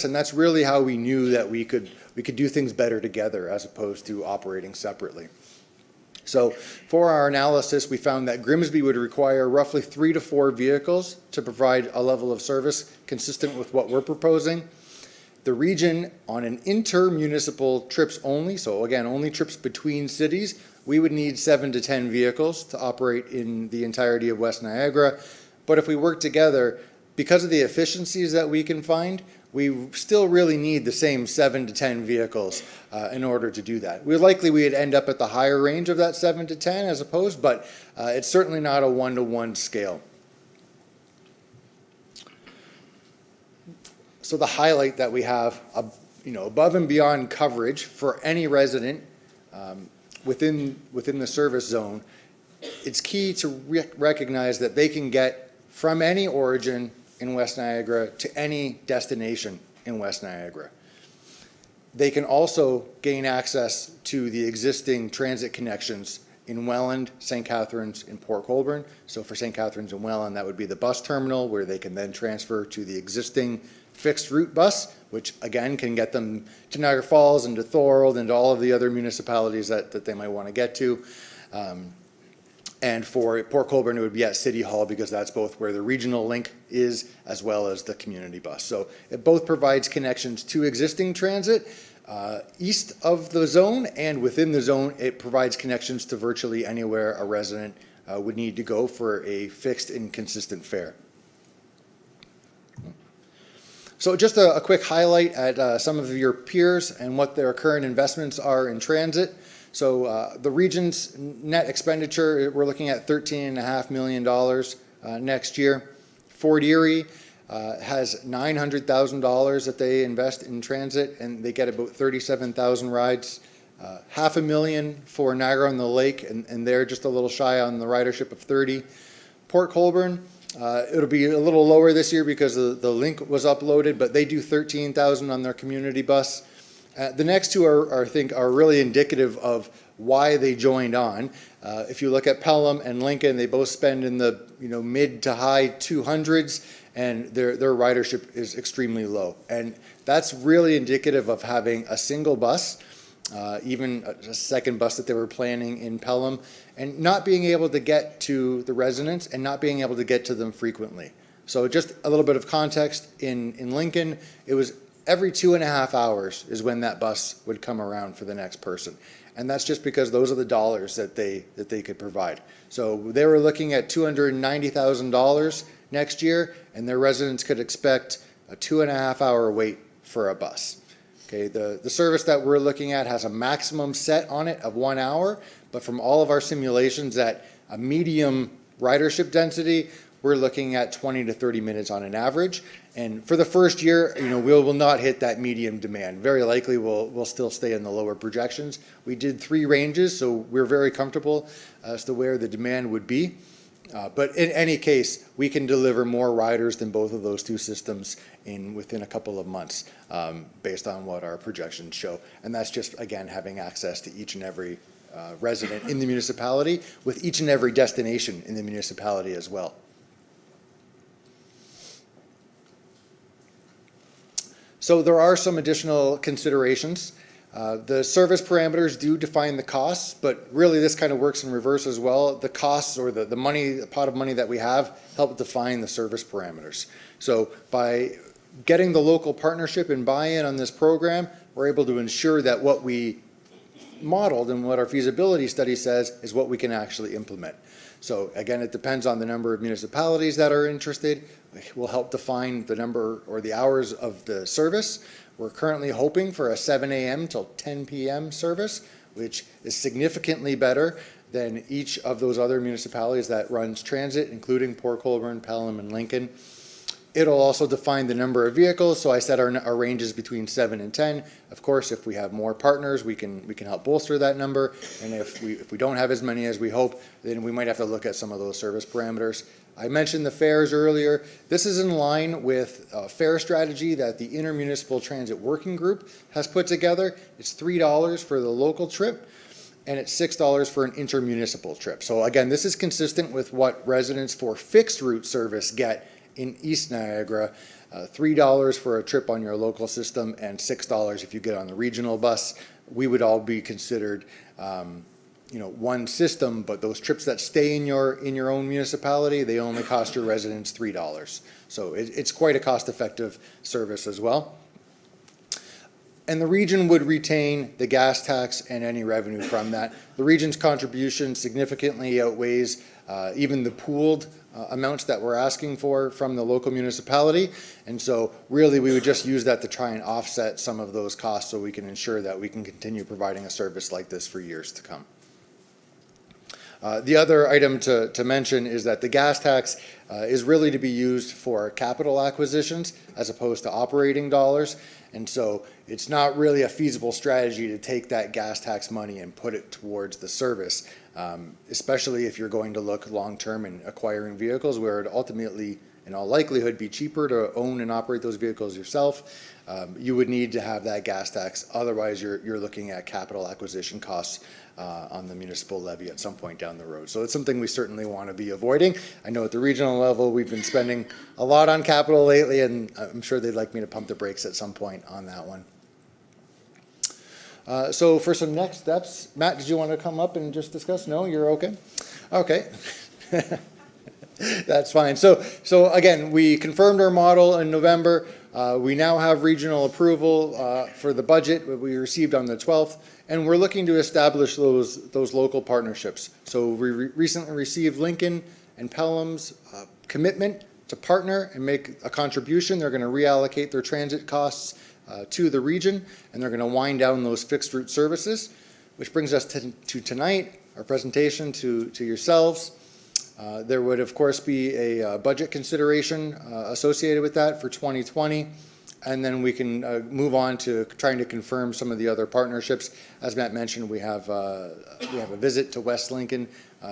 service, and that's really how we knew that we could do things better together as opposed to operating separately. So for our analysis, we found that Grimsby would require roughly 3 to 4 vehicles to provide a level of service consistent with what we're proposing. The region, on an inter-municipal trips only, so again, only trips between cities, we would need 7 to 10 vehicles to operate in the entirety of West Niagara. But if we work together, because of the efficiencies that we can find, we still really need the same 7 to 10 vehicles in order to do that. We'd end up at the higher range of that 7 to 10 as opposed, but it's certainly not a one-to-one scale. So the highlight that we have, above and beyond coverage for any resident within the service zone, it's key to recognize that they can get from any origin in West Niagara to any destination in West Niagara. They can also gain access to the existing transit connections in Welland, St. Catharines, and Port Colborne. So for St. Catharines and Welland, that would be the bus terminal where they can then transfer to the existing fixed route bus, which again can get them to Niagara Falls and to Thorold and to all of the other municipalities that they might want to get to. And for Port Colborne, it would be at City Hall because that's both where the regional link is as well as the community bus. So it both provides connections to existing transit east of the zone, and within the zone, it provides connections to virtually anywhere a resident would need to go for a fixed and consistent fare. So just a quick highlight at some of your peers and what their current investments are in transit. So the region's net expenditure, we're looking at $13.5 million next year. Fort Erie has $900,000 that they invest in transit, and they get about 37,000 rides. $500,000 for Niagara-on-the-Lake, and they're just a little shy on the ridership of 30. Port Colborne, it'll be a little lower this year because the link was uploaded, but they do 13,000 on their community bus. The next two I think are really indicative of why they joined on. If you look at Pelham and Lincoln, they both spend in the mid to high 200s, and their ridership is extremely low. And that's really indicative of having a single bus, even a second bus that they were planning in Pelham, and not being able to get to the residents and not being able to get to them frequently. So just a little bit of context, in Lincoln, it was every 2.5 hours is when that bus would come around for the next person. And that's just because those are the dollars that they could provide. So they were looking at $290,000 next year, and their residents could expect a 2.5 hour wait for a bus. Okay, the service that we're looking at has a maximum set on it of 1 hour, but from all of our simulations at a medium ridership density, we're looking at 20 to 30 minutes on an average. And for the first year, we will not hit that medium demand. Very likely we'll still stay in the lower projections. We did 3 ranges, so we're very comfortable as to where the demand would be. But in any case, we can deliver more riders than both of those two systems within a couple of months, based on what our projections show. And that's just, again, having access to each and every resident in the municipality, with each and every destination in the municipality as well. So there are some additional considerations. The service parameters do define the costs, but really this kind of works in reverse as well. The costs, or the money, the pot of money that we have, help define the service parameters. So by getting the local partnership and buy-in on this program, we're able to ensure that what we modeled and what our feasibility study says is what we can actually implement. So again, it depends on the number of municipalities that are interested. We'll help define the number or the hours of the service. We're currently hoping for a 7 a.m. till 10 p.m. service, which is significantly better than each of those other municipalities that runs transit, including Port Colborne, Pelham, and Lincoln. It'll also define the number of vehicles, so I said our range is between 7 and 10. Of course, if we have more partners, we can help bolster that number, and if we don't have as many as we hope, then we might have to look at some of those service parameters. I mentioned the fares earlier. This is in line with a fare strategy that the Intermunicipal Transit Working Group has put together. It's $3 for the local trip, and it's $6 for an intermunicipal trip. So again, this is consistent with what residents for fixed route service get in East Niagara, $3 for a trip on your local system and $6 if you get on the regional bus. We would all be considered one system, but those trips that stay in your own municipality, they only cost your residents $3. So it's quite a cost-effective service as well. And the region would retain the gas tax and any revenue from that. The region's contribution significantly outweighs even the pooled amounts that we're asking for from the local municipality. And so really we would just use that to try and offset some of those costs so we can ensure that we can continue providing a service like this for years to come. The other item to mention is that the gas tax is really to be used for capital acquisitions as opposed to operating dollars. And so it's not really a feasible strategy to take that gas tax money and put it towards the service, especially if you're going to look long-term in acquiring vehicles where it ultimately, in all likelihood, be cheaper to own and operate those vehicles yourself. You would need to have that gas tax. Otherwise, you're looking at capital acquisition costs on the municipal levy at some point down the road. So it's something we certainly want to be avoiding. I know at the regional level, we've been spending a lot on capital lately, and I'm sure they'd like me to pump the brakes at some point on that one. So for some next steps, Matt, did you want to come up and just discuss? No, you're okay? Okay. That's fine. So again, we confirmed our model in November. We now have regional approval for the budget that we received on the 12th, and we're looking to establish those local partnerships. So we recently received Lincoln and Pelham's commitment to partner and make a contribution. They're going to reallocate their transit costs to the region, and they're going to wind down those fixed route services, which brings us to tonight, our presentation to yourselves. There would, of course, be a budget consideration associated with that for 2020, and then we can move on to trying to confirm some of the other partnerships. As Matt mentioned, we have a visit to West Lincoln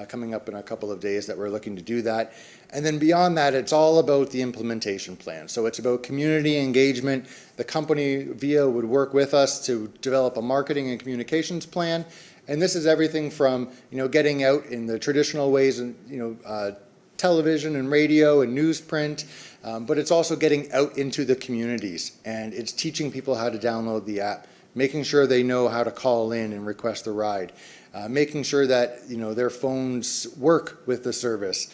coming up in a couple of days that we're looking to do that. And then beyond that, it's all about the implementation plan. So it's about community engagement. The company VIA would work with us to develop a marketing and communications plan. And this is everything from, getting out in the traditional ways and, television and radio and newsprint, but it's also getting out into the communities, and it's teaching people how to download the app, making sure they know how to call in and request a ride, making sure that, their phones work with the service,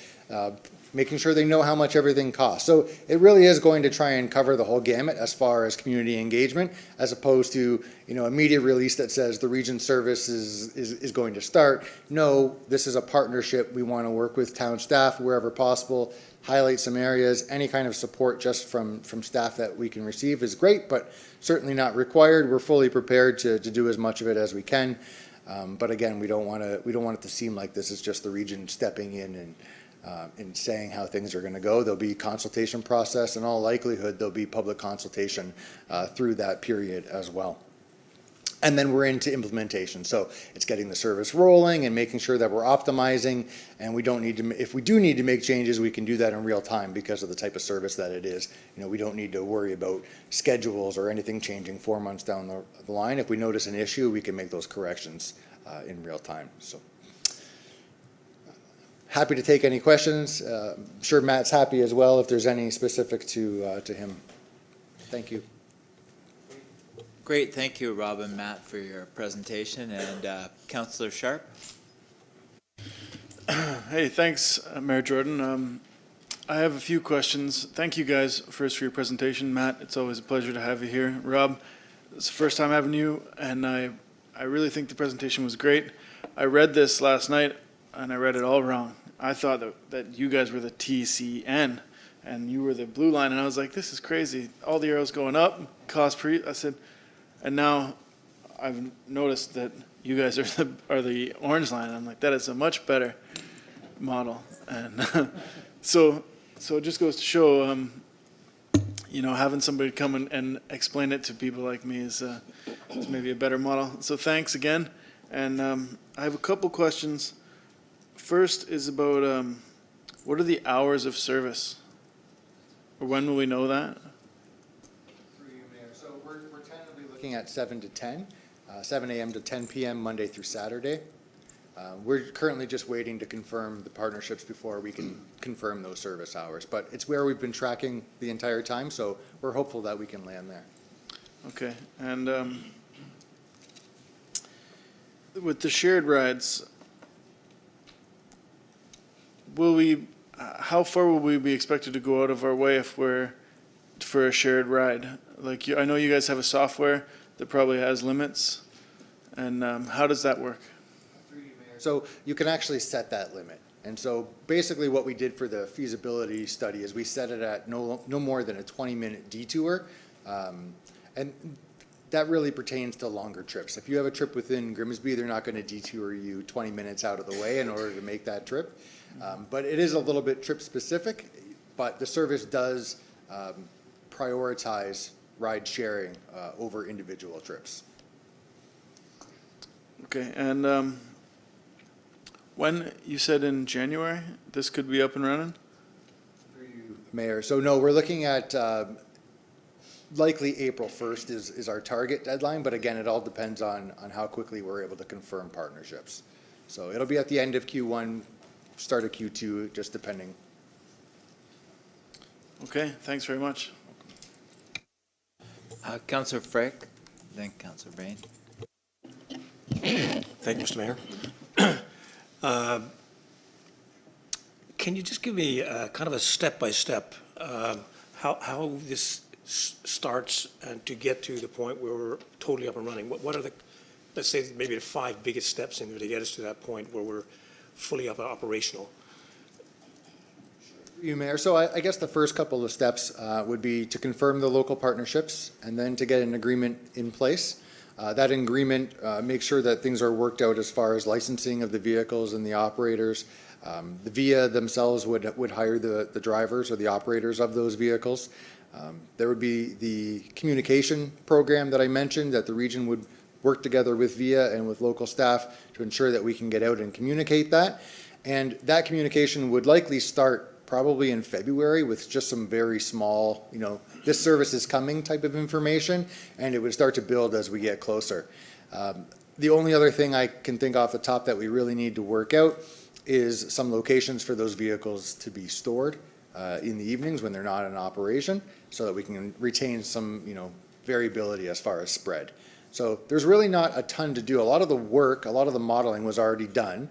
making sure they know how much everything costs. So it really is going to try and cover the whole gamut as far as community engagement, as opposed to, a media release that says the region service is going to start. No, this is a partnership. We want to work with town staff wherever possible, highlight some areas. Any kind of support just from staff that we can receive is great, but certainly not required. We're fully prepared to do as much of it as we can. But again, we don't want it to seem like this is just the region stepping in and saying how things are going to go. There'll be consultation process. In all likelihood, there'll be public consultation through that period as well. And then we're into implementation. So it's getting the service rolling and making sure that we're optimizing, and we don't need to, if we do need to make changes, we can do that in real time because of the type of service that it is. We don't need to worry about schedules or anything changing 4 months down the line. If we notice an issue, we can make those corrections in real time. So happy to take any questions. I'm sure Matt's happy as well if there's any specific to him. Thank you. Great, thank you, Rob and Matt, for your presentation. And Councillor Sharp. Hey, thanks, Mayor Jordan. I have a few questions. Thank you guys first for your presentation. Matt, it's always a pleasure to have you here. Rob, it's the first time having you, and I really think the presentation was great. I read this last night, and I read it all wrong. I thought that you guys were the TCN, and you were the blue line, and I was like, this is crazy. All the arrows going up, cost per, I said, and now I've noticed that you guys are the orange line. I'm like, that is a much better model. And so it just goes to show, having somebody come and explain it to people like me is maybe a better model. So thanks again. And I have a couple questions. First is about what are the hours of service? Or when will we know that? So we're tentatively looking at 7 to 10, 7 a.m. to 10 p.m. Monday through Saturday. We're currently just waiting to confirm the partnerships before we can confirm those service hours. But it's where we've been tracking the entire time, so we're hopeful that we can land there. Okay, and with the shared rides, how far will we be expected to go out of our way if we're for a shared ride? Like, I know you guys have a software that probably has limits, and how does that work? So you can actually set that limit. And so basically what we did for the feasibility study is we set it at no more than a 20-minute detour. And that really pertains to longer trips. If you have a trip within Grimsby, they're not going to detour you 20 minutes out of the way in order to make that trip. But it is a little bit trip specific, but the service does prioritize ride sharing over individual trips. Okay, and when you said in January, this could be up and running? Mayor, so no, we're looking at likely April 1st is our target deadline, but again, it all depends on how quickly we're able to confirm partnerships. So it'll be at the end of Q1, start of Q2, just depending. Okay, thanks very much. Councillor Frick, then Councillor Bain. Thank you, Mr. Mayor. Can you just give me kind of a step-by-step how this starts and to get to the point where we're totally up and running? What are the, let's say, maybe the 5 biggest steps in there to get us to that point where we're fully up and operational? You, Mayor. So I guess the first couple of steps would be to confirm the local partnerships and then to get an agreement in place. That agreement makes sure that things are worked out as far as licensing of the vehicles and the operators. The VIA themselves would hire the drivers or the operators of those vehicles. There would be the communication program that I mentioned, that the region would work together with VIA and with local staff to ensure that we can get out and communicate that. And that communication would likely start probably in February with just some very small, this service is coming type of information, and it would start to build as we get closer. The only other thing I can think off the top that we really need to work out is some locations for those vehicles to be stored in the evenings when they're not in operation, so that we can retain some, variability as far as spread. So there's really not a ton to do. A lot of the work, a lot of the modeling was already done.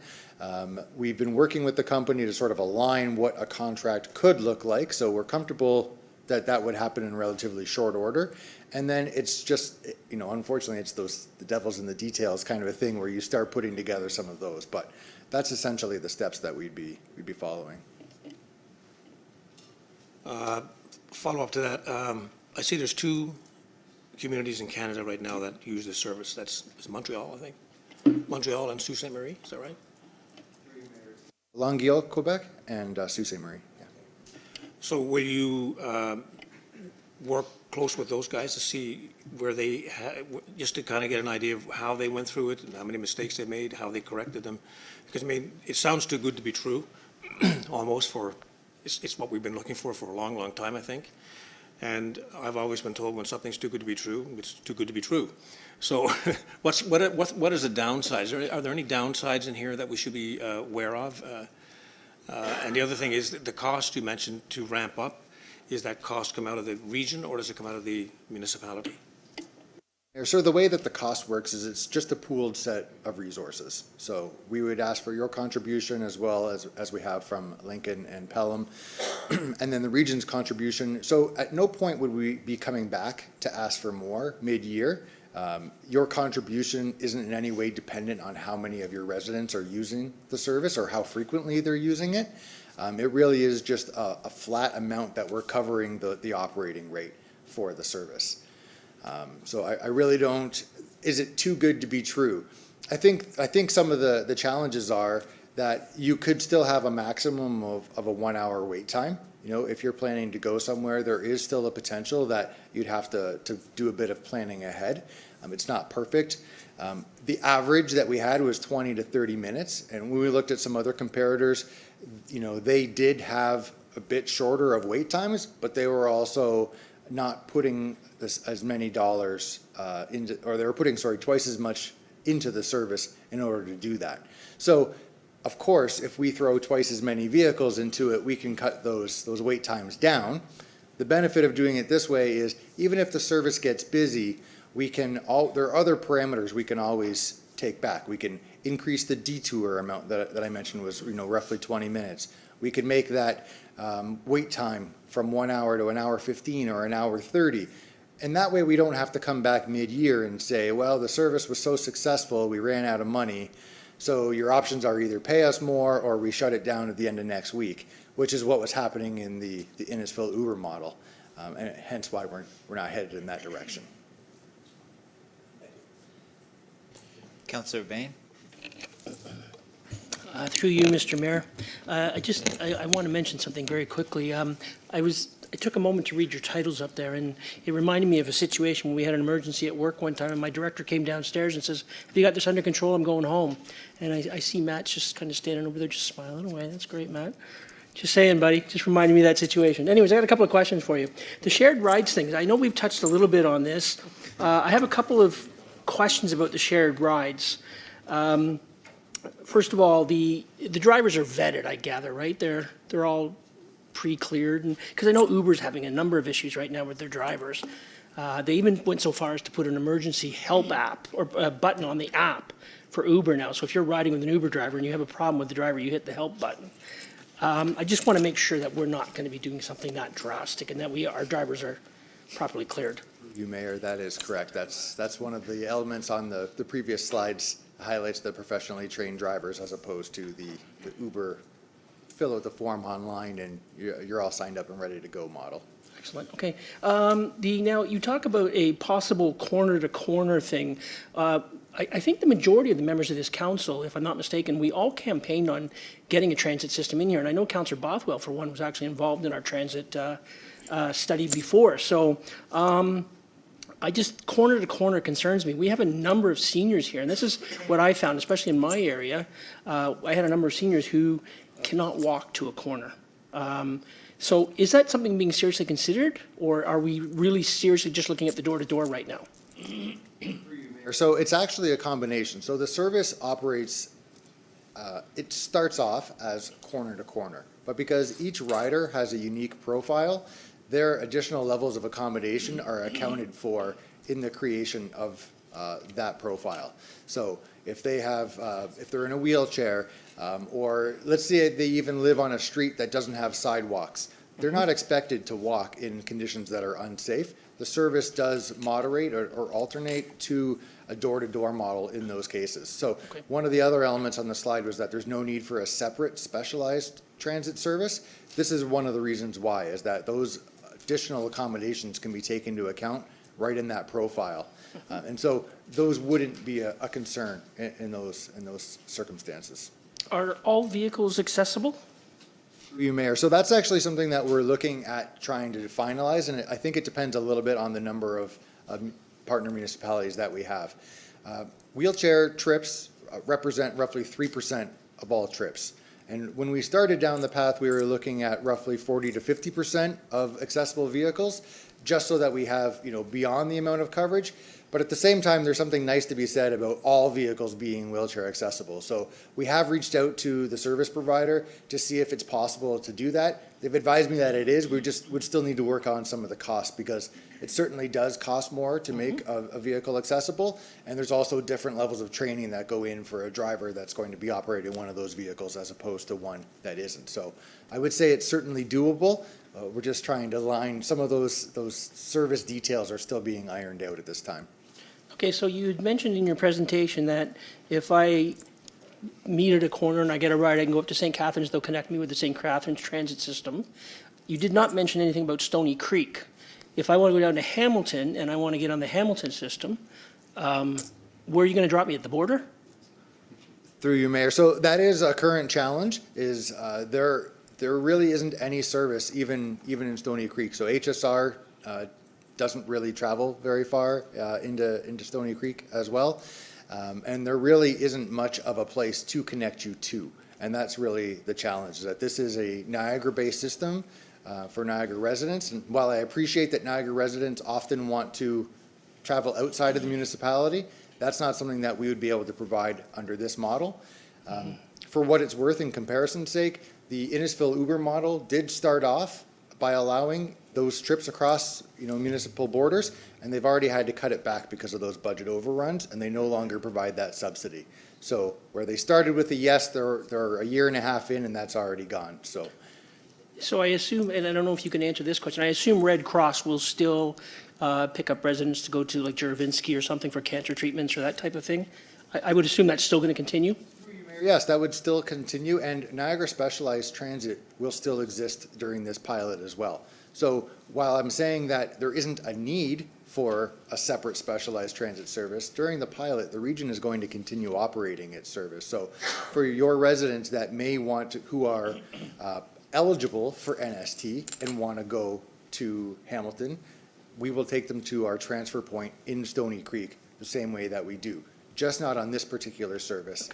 We've been working with the company to sort of align what a contract could look like, so we're comfortable that that would happen in relatively short order. And then it's just, unfortunately, it's the devil's in the details kind of a thing where you start putting together some of those. But that's essentially the steps that we'd be following. Follow up to that, I see there's 2 communities in Canada right now that use this service. That's Montreal, I think. Montreal and Sault Ste. Marie, is that right? Longueuil, Quebec, and Sault Ste. Marie. Yeah. So will you work close with those guys to see where they, just to kind of get an idea of how they went through it and how many mistakes they made, how they corrected them? Because, it sounds too good to be true, almost it's what we've been looking for a long, long time, I think. And I've always been told when something's too good to be true, it's too good to be true. So what is the downside? Are there any downsides in here that we should be aware of? And the other thing is that the cost you mentioned to ramp up, is that cost come out of the region or does it come out of the municipality? So the way that the cost works is it's just a pooled set of resources. So we would ask for your contribution as well as we have from Lincoln and Pelham, and then the region's contribution. So at no point would we be coming back to ask for more mid-year. Your contribution isn't in any way dependent on how many of your residents are using the service or how frequently they're using it. It really is just a flat amount that we're covering the operating rate for the service. So I really don't, is it too good to be true? I think some of the challenges are that you could still have a maximum of a 1 hour wait time. If you're planning to go somewhere, there is still a potential that you'd have to do a bit of planning ahead. It's not perfect. The average that we had was 20 to 30 minutes. And when we looked at some other comparators, they did have a bit shorter of wait times, but they were also not putting as many dollars into, or they were putting, twice as much into the service in order to do that. So, of course, if we throw twice as many vehicles into it, we can cut those wait times down. The benefit of doing it this way is even if the service gets busy, there are other parameters we can always take back. We can increase the detour amount that I mentioned was roughly 20 minutes. We could make that wait time from 1 hour to an hour 15 or an hour 30. And that way we don't have to come back mid-year and say, well, the service was so successful, we ran out of money. So your options are either pay us more or we shut it down at the end of next week, which is what was happening in the Innisfil Uber model. And hence why we're not headed in that direction. Councillor Bain? Through you, Mr. Mayor. I want to mention something very quickly. I took a moment to read your titles up there, and it reminded me of a situation when we had an emergency at work one time, and my director came downstairs and says, "Have you got this under control? I'm going home." And I see Matt just kind of standing over there, just smiling away. That's great, Matt. Just saying, buddy. Just reminded me of that situation. Anyways, I got a couple of questions for you. The shared rides things, I know we've touched a little bit on this. I have a couple of questions about the shared rides. First of all, the drivers are vetted, I gather, right? They're all pre-cleared, and because I know Uber's having a number of issues right now with their drivers. They even went so far as to put an emergency help app or a button on the app for Uber now. So if you're riding with an Uber driver and you have a problem with the driver, you hit the help button. I just want to make sure that we're not going to be doing something that drastic and that our drivers are properly cleared. You, Mayor, that is correct. That's one of the elements on the previous slides, highlights the professionally trained drivers as opposed to the Uber fill out the form online and you're all signed up and ready to go model. Excellent. Okay. Now you talk about a possible corner-to-corner thing. I think the majority of the members of this council, if I'm not mistaken, we all campaigned on getting a transit system in here. And I know Councillor Bothwell, for one, was actually involved in our transit study before. So corner-to-corner concerns me. We have a number of seniors here, and this is what I found, especially in my area. I had a number of seniors who cannot walk to a corner. So is that something being seriously considered, or are we really seriously just looking at the door-to-door right now? So it's actually a combination. So the service operates, it starts off as corner to corner, but because each rider has a unique profile, their additional levels of accommodation are accounted for in the creation of that profile. So if they have, if they're in a wheelchair, or let's say they even live on a street that doesn't have sidewalks, they're not expected to walk in conditions that are unsafe. The service does moderate or alternate to a door-to-door model in those cases. So one of the other elements on the slide was that there's no need for a separate specialized transit service. This is one of the reasons why, is that those additional accommodations can be taken into account right in that profile. And so those wouldn't be a concern in those circumstances. Are all vehicles accessible? You, Mayor. So that's actually something that we're looking at trying to finalize, and I think it depends a little bit on the number of partner municipalities that we have. Wheelchair trips represent roughly 3% of all trips. And when we started down the path, we were looking at roughly 40 to 50% of accessible vehicles, just so that we have, beyond the amount of coverage. But at the same time, there's something nice to be said about all vehicles being wheelchair accessible. So we have reached out to the service provider to see if it's possible to do that. They've advised me that it is. We just would still need to work on some of the costs, because it certainly does cost more to make a vehicle accessible. And there's also different levels of training that go in for a driver that's going to be operating one of those vehicles as opposed to one that isn't. So I would say it's certainly doable. We're just trying to line some of those service details are still being ironed out at this time. Okay, so you had mentioned in your presentation that if I meet at a corner and I get a ride, I can go up to St. Catharines, they'll connect me with the St. Catharines transit system. You did not mention anything about Stony Creek. If I want to go down to Hamilton and I want to get on the Hamilton system, where are you going to drop me, at the border? Through you, Mayor. So that is a current challenge, is there really isn't any service even in Stony Creek. So HSR doesn't really travel very far into Stony Creek as well. And there really isn't much of a place to connect you to. And that's really the challenge, is that this is a Niagara-based system for Niagara residents. And while I appreciate that Niagara residents often want to travel outside of the municipality, That's not something that we would be able to provide under this model. For what it's worth, in comparison's sake, the Innisfil Uber model did start off by allowing those trips across, municipal borders, and they've already had to cut it back because of those budget overruns, and they no longer provide that subsidy. So where they started with a yes, they're a year and a half in, and that's already gone, so. So I assume, and I don't know if you can answer this question, I assume Red Cross will still pick up residents to go to like Juravinski or something for cancer treatments or that type of thing? I would assume that's still going to continue? Yes, that would still continue, and Niagara Specialized Transit will still exist during this pilot as well. So while I'm saying that there isn't a need for a separate specialized transit service, during the pilot, the region is going to continue operating its service. So for your residents that may want to, who are eligible for NST and want to go to Hamilton, we will take them to our transfer point in Stony Creek the same way that we do, just not on this particular service.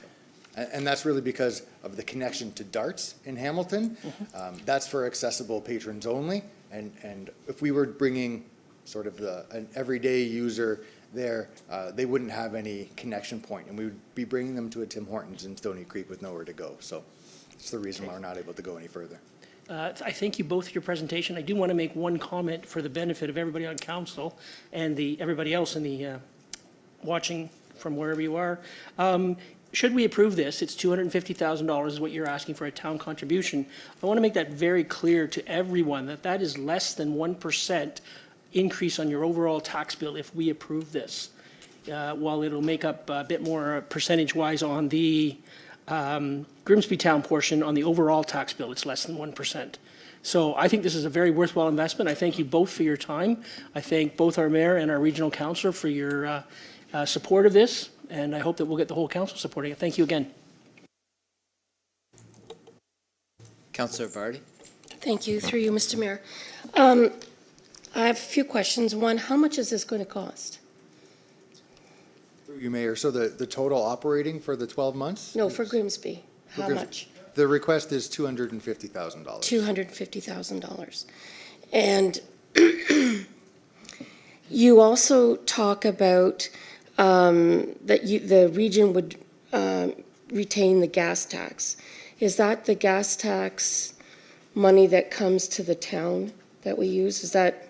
And that's really because of the connection to darts in Hamilton. That's for accessible patrons only. And if we were bringing sort of an everyday user there, they wouldn't have any connection point, and we would be bringing them to a Tim Hortons in Stony Creek with nowhere to go. So it's the reason why we're not able to go any further. I thank you both for your presentation. I do want to make one comment for the benefit of everybody on council and everybody else in the watching from wherever you are. Should we approve this, it's $250,000 is what you're asking for a town contribution. I want to make that very clear to everyone that that is less than 1% increase on your overall tax bill if we approve this. While it'll make up a bit more percentage-wise on the Grimsby Town portion, on the overall tax bill, it's less than 1%. So I think this is a very worthwhile investment. I thank you both for your time. I thank both our mayor and our regional councillor for your support of this, and I hope that we'll get the whole council supporting it. Thank you again. Councillor Vardy? Thank you, through you, Mr. Mayor. I have a few questions. One, how much is this going to cost? Through you, Mayor. So the total operating for the 12 months? No, for Grimsby. How much? The request is $250,000. $250,000. And you also talk about that the region would retain the gas tax. Is that the gas tax money that comes to the town that we use? Is that,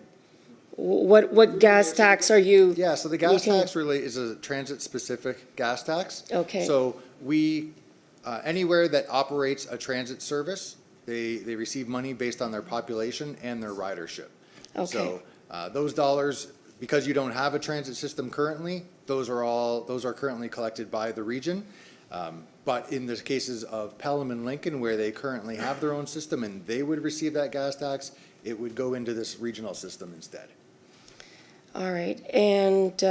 what gas tax are you? Yeah, so the gas retaining? tax really is a transit-specific gas tax. Okay. So we, anywhere that operates a transit service, they receive money based on their population and their ridership. Okay. So those dollars, because you don't have a transit system currently, those are currently collected by the region. But in the cases of Pelham and Lincoln, where they currently have their own system and they would receive that gas tax, it would go into this regional system instead. All right, and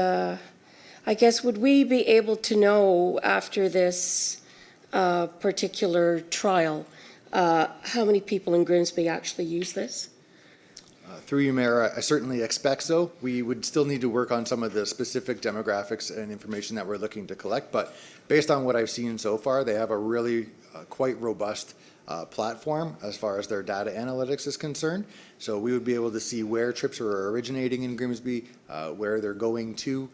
I guess would we be able to know after this particular trial how many people in Grimsby actually use this? Through you, Mayor, I certainly expect so. We would still need to work on some of the specific demographics and information that we're looking to collect, but based on what I've seen so far, they have a really quite robust platform as far as their data analytics is concerned. So we would be able to see where trips are originating in Grimsby, where they're going to,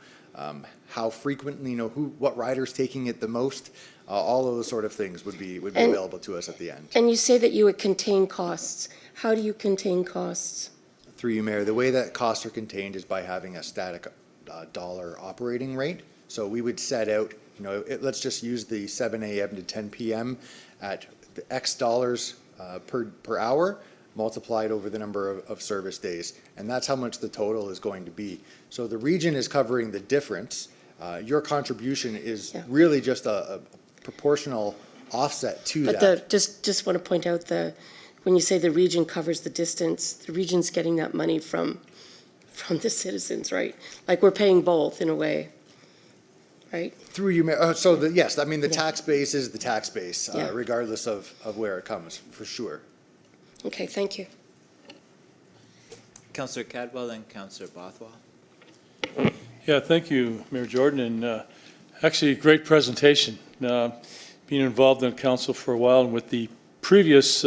how frequently, what rider's taking it the most. All of those sort of things would be available to us at the end. And you say that you would contain costs. How do you contain costs? Through you, Mayor, the way that costs are contained is by having a static dollar operating rate. So we would set out, let's just use the 7 a.m. to 10 p.m. at the X dollars per hour multiplied over the number of service days. And that's how much the total is going to be. So the region is covering the difference. Your contribution is really just a proportional offset to that. But just want to point out when you say the region covers the distance, the region's getting that money from the citizens, right? Like we're paying both in a way, right? Through you, Mayor. Yes, I mean, the tax base is the tax base, regardless of where it comes, for sure. Okay, thank you. Councillor Cadwell and Councillor Bothwell. Yeah, thank you, Mayor Jordan, and actually, great presentation. Being involved in council for a while and with the previous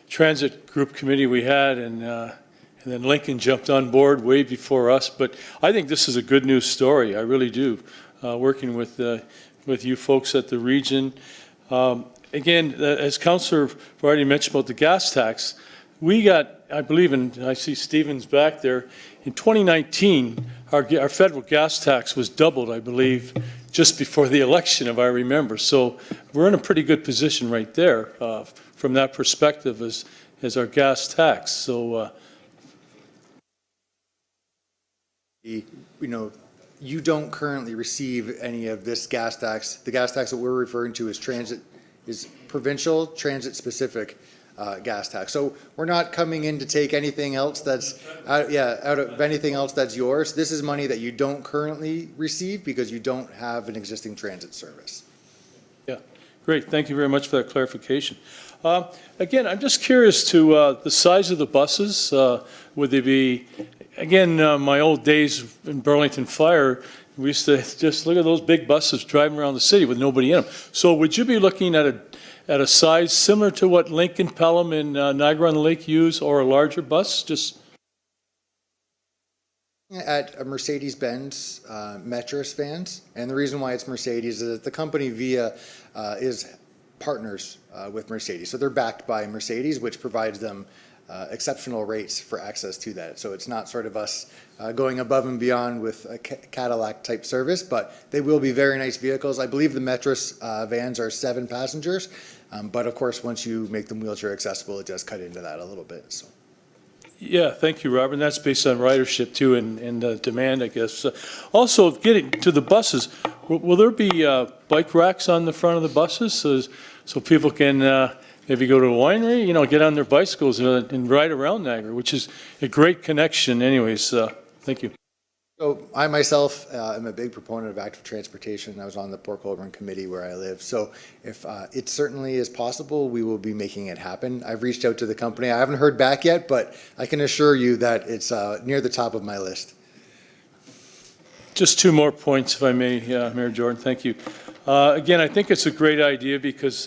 transit group committee we had, and then Lincoln jumped on board way before us. But I think this is a good news story. I really do. working with you folks at the region. Again, as Councillor already mentioned about the gas tax, we got, I believe, and I see Stevens back there, in 2019, our federal gas tax was doubled, I believe, just before the election, if I remember. So we're in a pretty good position right there from that perspective as our gas tax. So, You know, you don't currently receive any of this gas tax. The gas tax that we're referring to is provincial transit-specific gas tax. So we're not coming in to take anything else that's out of anything else that's yours. This is money that you don't currently receive because you don't have an existing transit service. yeah, great. Thank you very much for that clarification. Again, I'm just curious to the size of the buses. Would they be, again, my old days in Burlington Fire, we used to just look at those big buses driving around the city with nobody in them. So would you be looking at a size similar to what Lincoln, Pelham, and Niagara-on-the-Lake use, or a larger bus? Just At a Mercedes-Benz Metris vans, and the reason why it's Mercedes is that the company Via is partners with Mercedes. So they're backed by Mercedes, which provides them exceptional rates for access to that. So it's not sort of us going above and beyond with a Cadillac type service, but they will be very nice vehicles. I believe the Metris vans are 7 passengers, but of course, once you make them wheelchair accessible, it does cut into that a little bit. So. yeah, thank you, Robert. And that's based on ridership too and demand, I guess. Also, getting to the buses, will there be bike racks on the front of the buses so people can maybe go to a winery, get on their bicycles and ride around Niagara, which is a great connection anyways. Thank you. So I myself am a big proponent of active transportation. I was on the Port Colborne committee where I live. So if it certainly is possible, we will be making it happen. I've reached out to the company. I haven't heard back yet, but I can assure you that it's near the top of my list. Just 2 more points, if I may, Mayor Jordan. Thank you. Again, I think it's a great idea because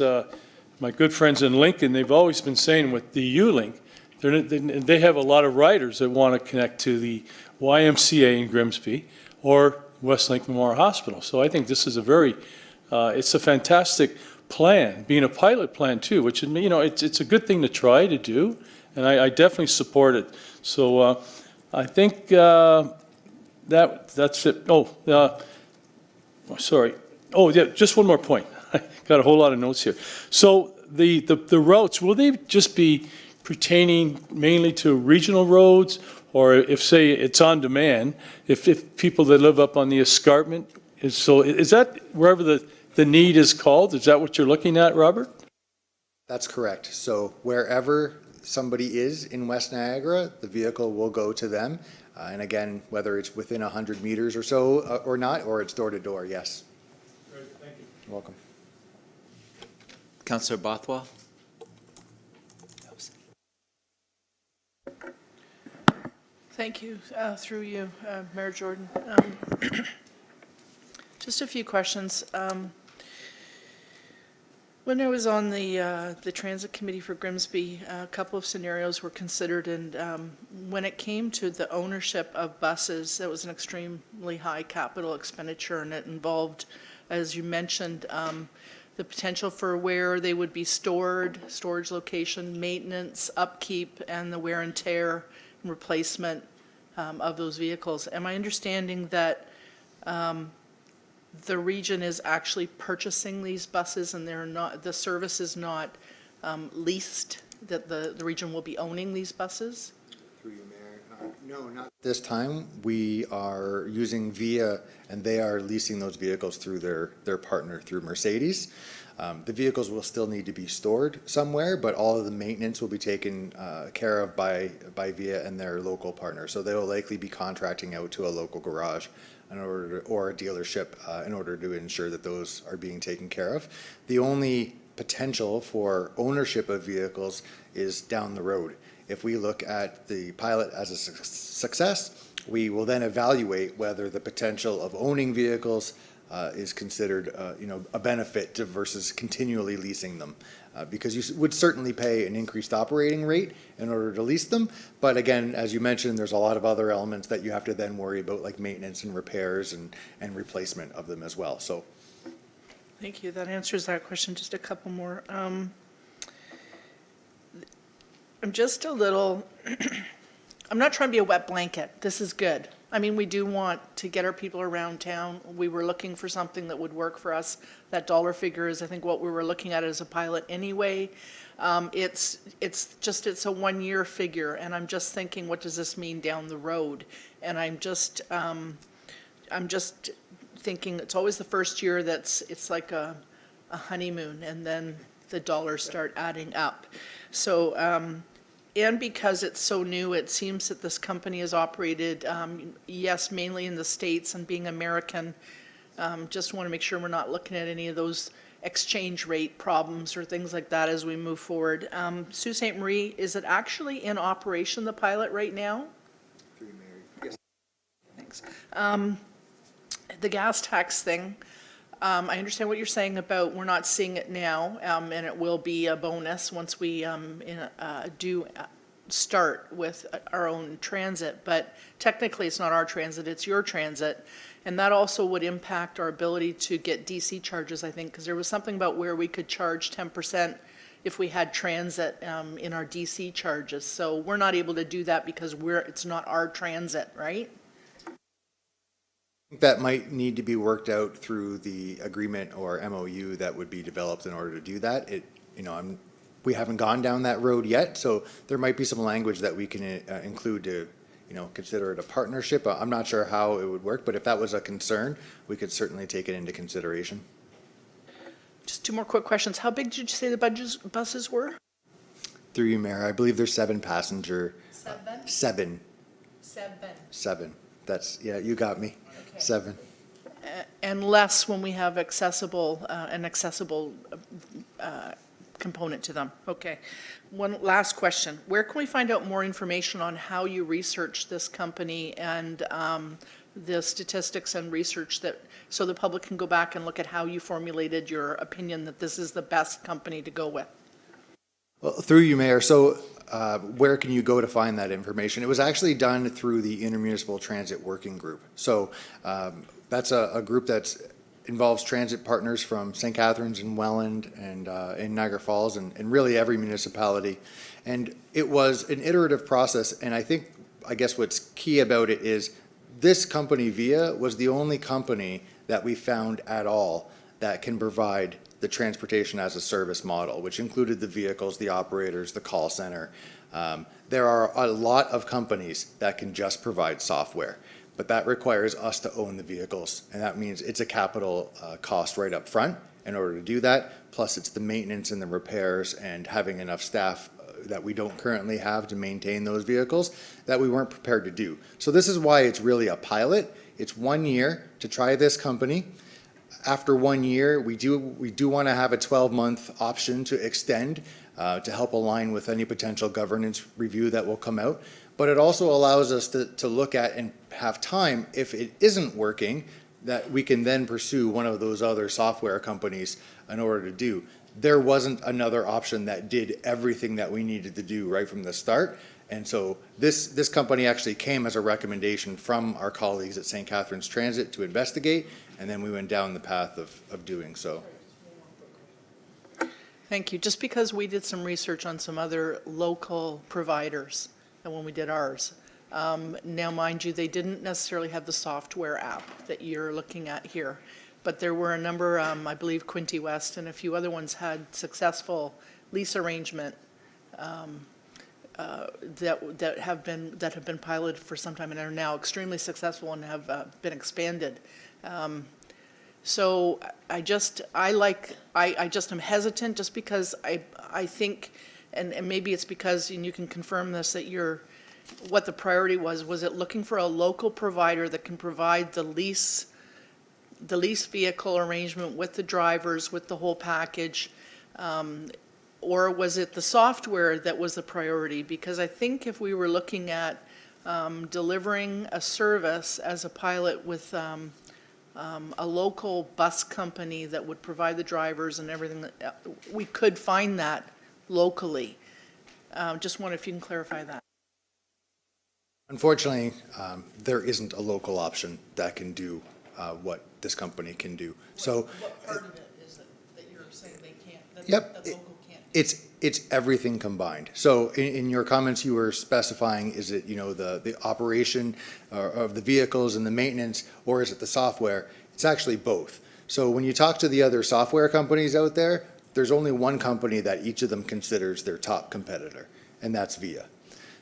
my good friends in Lincoln, they've always been saying with the U-Link, they have a lot of riders that want to connect to the YMCA in Grimsby or West Lincoln Memorial Hospital. So I think this is it's a fantastic plan, being a pilot plan too, which, it's a good thing to try to do, and I definitely support it. So I think that's it. Sorry. Oh, yeah, just one more point. I got a whole lot of notes here. So the routes, will they just be pertaining mainly to regional roads, or if, say, it's on demand, if people that live up on the escarpment, is that wherever the need is called? Is that what you're looking at, Robert? That's correct. So wherever somebody is in West Niagara, the vehicle will go to them. And again, whether it's within 100 meters or so or not, or it's door to door, yes. Great, thank you. You're welcome. Councillor Bothwell? Thank you, through you, Mayor Jordan. Just a few questions. When I was on the Transit Committee for Grimsby, a couple of scenarios were considered, and when it came to the ownership of buses, that was an extremely high capital expenditure, and it involved, as you mentioned, the potential for where they would be stored, storage location, maintenance, upkeep, and the wear and tear and replacement of those vehicles. Am I understanding that the region is actually purchasing these buses and the service is not leased, that the region will be owning these buses? Through you, Mayor. No, not this time. We are using Via, and they are leasing those vehicles through their partner, through Mercedes. The vehicles will still need to be stored somewhere, but all of the maintenance will be taken care of by Via and their local partner. So they will likely be contracting out to a local garage or a dealership in order to ensure that those are being taken care of. The only potential for ownership of vehicles is down the road. If we look at the pilot as a success, we will then evaluate whether the potential of owning vehicles is considered, a benefit to versus continually leasing them. Because you would certainly pay an increased operating rate in order to lease them. But again, as you mentioned, there's a lot of other elements that you have to then worry about, like maintenance and repairs and replacement of them as well. So Thank you. That answers that question. Just a couple more. I'm just a little, I'm not trying to be a wet blanket. This is good. I mean, we do want to get our people around town. We were looking for something that would work for us. That dollar figure is, I think, what we were looking at as a pilot anyway. It's a 1-year figure, and I'm just thinking, what does this mean down the road? And I'm just thinking it's always the first year it's like a honeymoon, and then the dollars start adding up. So, and because it's so new, it seems that this company is operated, yes, mainly in the States, and being American, just want to make sure we're not looking at any of those exchange rate problems or things like that as we move forward. Sault Ste. Marie, is it actually in operation, the pilot, right now? Thanks. The gas tax thing, I understand what you're saying about we're not seeing it now, and it will be a bonus once we do start with our own transit, but technically it's not our transit, it's your transit, and that also would impact our ability to get DC charges, I think, because there was something about where we could charge 10% if we had transit in our DC charges, so we're not able to do that because it's not our transit, right? that might need to be worked out through the agreement or MOU that would be developed in order to do that. We haven't gone down that road yet, so there might be some language that we can include to, consider it a partnership. I'm not sure how it would work, but if that was a concern, we could certainly take it into consideration. Just 2 more quick questions. How big did you say the buses were? Through you, Mayor, I believe there's 7 passenger. 7. 7. That's, yeah, you got me. Okay. 7. And less when we have an accessible component to them. Okay. One last question. Where can we find out more information on how you research this company and the statistics and research so the public can go back and look at how you formulated your opinion that this is the best company to go with? Well, through you, Mayor. So where can you go to find that information? It was actually done through the Intermunicipal Transit Working Group. So that's a group that involves transit partners from St. Catharines and Welland and in Niagara Falls and really every municipality. And it was an iterative process. And I guess what's key about it is this company, VIA, was the only company that we found at all that can provide the transportation as a service model, which included the vehicles, the operators, the call center. There are a lot of companies that can just provide software, but that requires us to own the vehicles. And that means it's a capital cost right up front in order to do that. Plus it's the maintenance and the repairs and having enough staff that we don't currently have to maintain those vehicles that we weren't prepared to do. So this is why it's really a pilot. It's 1 year to try this company. After 1 year, we do want to have a 12-month option to extend to help align with any potential governance review that will come out. But it also allows us to look at and have time, if it isn't working, that we can then pursue one of those other software companies in order to do. There wasn't another option that did everything that we needed to do right from the start. And so this company actually came as a recommendation from our colleagues at St. Catharines Transit to investigate, and then we went down the path of doing so. Thank you. Just because we did some research on some other local providers and when we did ours, now mind you, they didn't necessarily have the software app that you're looking at here, but there were a number, I believe Quinte West and a few other ones had successful lease arrangement that have been piloted for some time and are now extremely successful and have been expanded. So I just am hesitant just because I think, and maybe it's because, and you can confirm this, that what the priority was it looking for a local provider that can provide the lease vehicle arrangement with the drivers, with the whole package, or was it the software that was the priority? Because I think if we were looking at delivering a service as a pilot with a local bus company that would provide the drivers and everything, we could find that locally. Just wonder if you can clarify that. Unfortunately, there isn't a local option that can do what this company can do. So, What part of it is it that you're saying they can't, Yep, that local can't? it's everything combined. So in your comments, you were specifying, is it, the operation of the vehicles and the maintenance, or is it the software? It's actually both. So when you talk to the other software companies out there, there's only one company that each of them considers their top competitor, and that's VIA.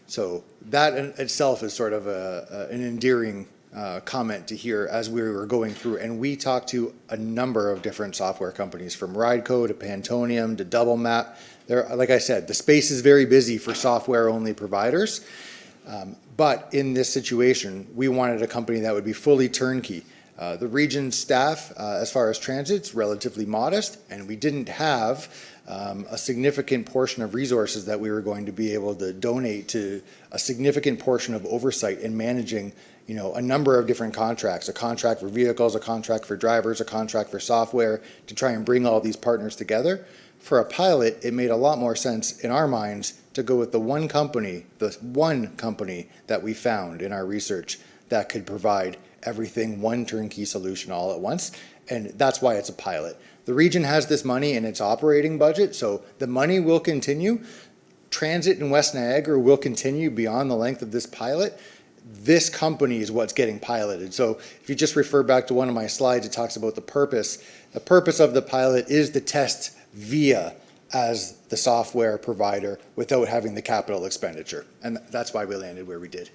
So that in itself is sort of an endearing comment to hear as we were going through. And we talked to a number of different software companies, from Rideco to Pantonium to Double Map. There, like I said, the space is very busy for software-only providers. But in this situation, we wanted a company that would be fully turnkey. The region's staff, as far as transit's relatively modest, and we didn't have a significant portion of resources that we were going to be able to donate to a significant portion of oversight in managing, a number of different contracts, a contract for vehicles, a contract for drivers, a contract for software, to try and bring all these partners together. For a pilot, it made a lot more sense in our minds to go with the one company that we found in our research that could provide everything, one turnkey solution all at once. And that's why it's a pilot. The region has this money in its operating budget, so the money will continue. Transit in West Niagara will continue beyond the length of this pilot. This company is what's getting piloted. So if you just refer back to one of my slides, it talks about the purpose. The purpose of the pilot is to test VIA as the software provider without having the capital expenditure. And that's why we landed where we did.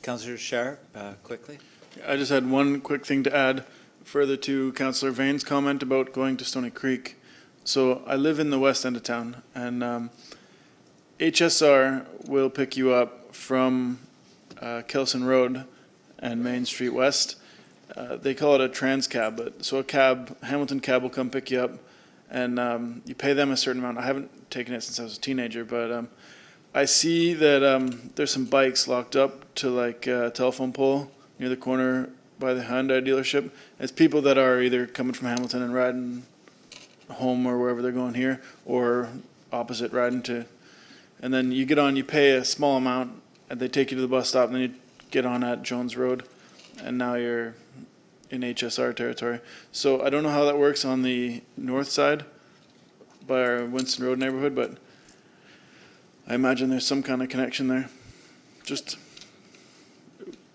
Councillor Sharp, quickly. I just had one quick thing to add further to Councillor Vane's comment about going to Stony Creek. So I live in the west end of town, and HSR will pick you up from Kelson Road and Main Street West. They call it a trans cab, but so a cab, Hamilton cab, will come pick you up, and you pay them a certain amount. I haven't taken it since I was a teenager, but I see that there's some bikes locked up to like a telephone pole near the corner by the Hyundai dealership. It's people that are either coming from Hamilton and riding home or wherever they're going here, or opposite riding to, and then you get on, you pay a small amount, and they take you to the bus stop, and then you get on at Jones Road, and now you're in HSR territory. So I don't know how that works on the north side by our Winston Road neighborhood, but I imagine there's some kind of connection there. Just,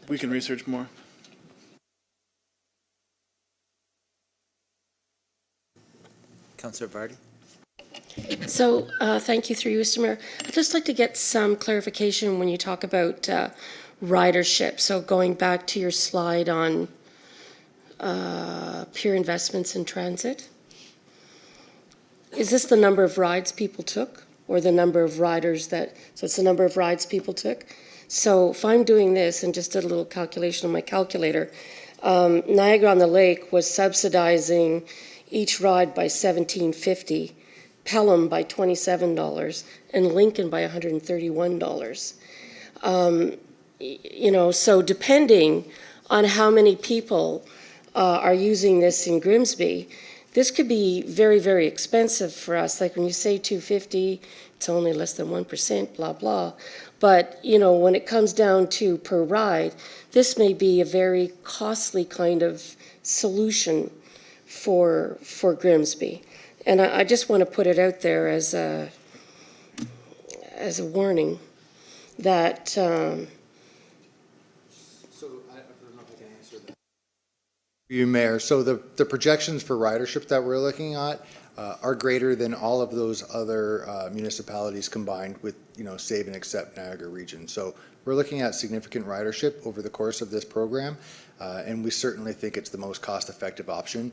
we can research more. Councillor Vardy. So, thank you through you, Mr. Mayor. I'd just like to get some clarification when you talk about ridership. So going back to your slide on peer investments in transit. Is this the number of rides people took, or the number of riders that, so it's the number of rides people took? So if I'm doing this, and just did a little calculation on my calculator, Niagara-on-the-Lake was subsidizing each ride by $17.50, Pelham by $27, and Lincoln by $131. So depending on how many people are using this in Grimsby, this could be very, very expensive for us. Like when you say $250, it's only less than 1%, blah, blah. But, when it comes down to per ride, this may be a very costly kind of solution for Grimsby. And I just want to put it out there as a warning that. So I don't know if I can answer that. You, Mayor. So the projections for ridership that we're looking at are greater than all of those other municipalities combined with, save and except Niagara region. So we're looking at significant ridership over the course of this program. And we certainly think it's the most cost-effective option.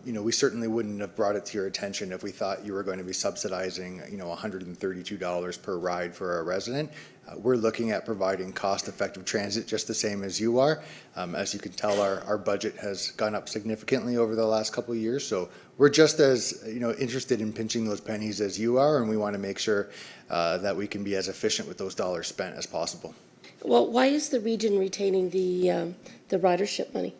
We certainly wouldn't have brought it to your attention if we thought you were going to be subsidizing, $132 per ride for a resident. We're looking at providing cost-effective transit just the same as you are. As you can tell, our budget has gone up significantly over the last couple of years. So we're just as interested in pinching those pennies as you are, and we want to make sure that we can be as efficient with those dollars spent as possible. Well, why is the region retaining the ridership money?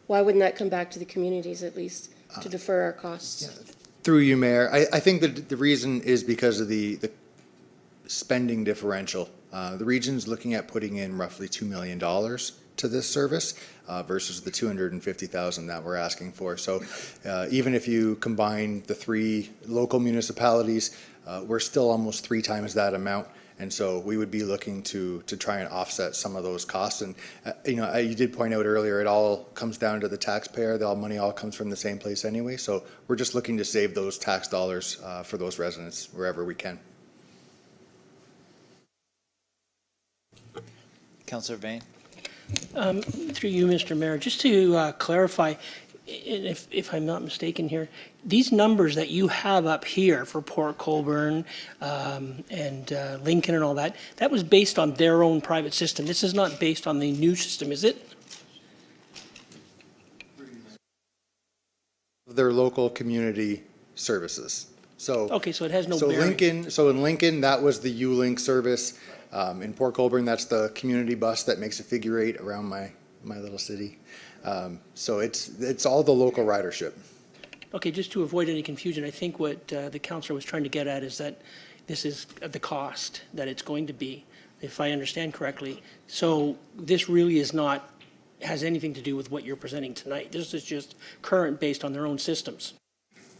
Why wouldn't that come back to the communities at least to defer our costs? Through you, Mayor, I think that the reason is because of the spending differential. The region's looking at putting in roughly $2 million to this service versus the $250,000 that we're asking for. So even if you combine the 3 local municipalities, we're still almost 3 times that amount. And so we would be looking to try and offset some of those costs. And, you did point out earlier, it all comes down to the taxpayer. The money all comes from the same place anyway. So we're just looking to save those tax dollars for those residents wherever we can. Councillor Vane? Through you, Mr. Mayor, just to clarify, and if I'm not mistaken here, these numbers that you have up here for Port Colborne and Lincoln and all that, that was based on their own private system. This is not based on the new system, is it? Their local community services. So Okay, so it has no So bearing. in Lincoln, that was the U-Link service. In Port Colborne, that's the community bus that makes a figure 8 around my little city. So it's all the local ridership. Okay, just to avoid any confusion, I think what the councillor was trying to get at is that this is the cost that it's going to be, if I understand correctly. So this really has anything to do with what you're presenting tonight. This is just current based on their own systems.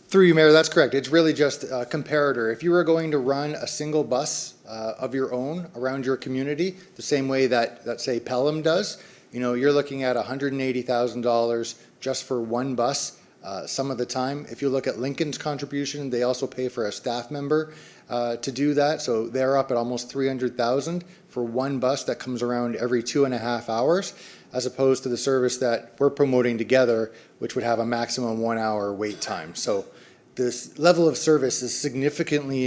Through you, Mayor, that's correct. It's really just a comparator. If you were going to run a single bus of your own around your community, the same way that say Pelham does, you're looking at $180,000 just for one bus some of the time. If you look at Lincoln's contribution, they also pay for a staff member to do that. So they're up at almost $300,000 for one bus that comes around every 2.5 hours, as opposed to the service that we're promoting together, which would have a maximum 1 hour wait time. So this level of service is significantly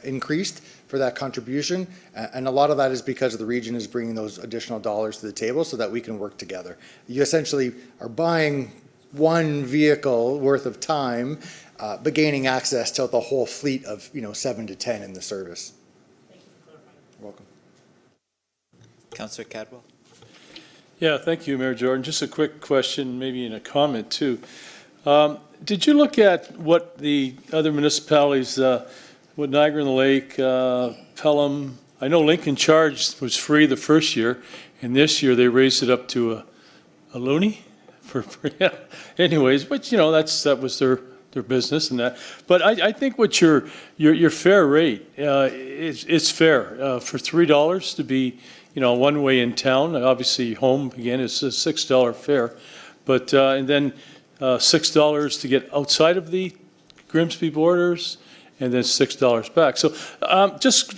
increased for that contribution, and a lot of that is because the region is bringing those additional dollars to the table so that we can work together. You essentially are buying one vehicle worth of time, but gaining access to the whole fleet of 7 to 10 in the service. You're welcome. Councillor Cadwell? Yeah, thank you, Mayor Jordan. Just a quick question, maybe in a comment too. Did you look at what the other municipalities, what Niagara on the Lake, Pelham, I know Lincoln Charge was free the first year, and this year they raised it up to a loonie yeah. Anyways, but that was their business and that. But I think what your fair rate is fair for $3 to be one way in town. Obviously, home again is a $6 fare, but and then $6 to get outside of the Grimsby borders, and then $6 back. So,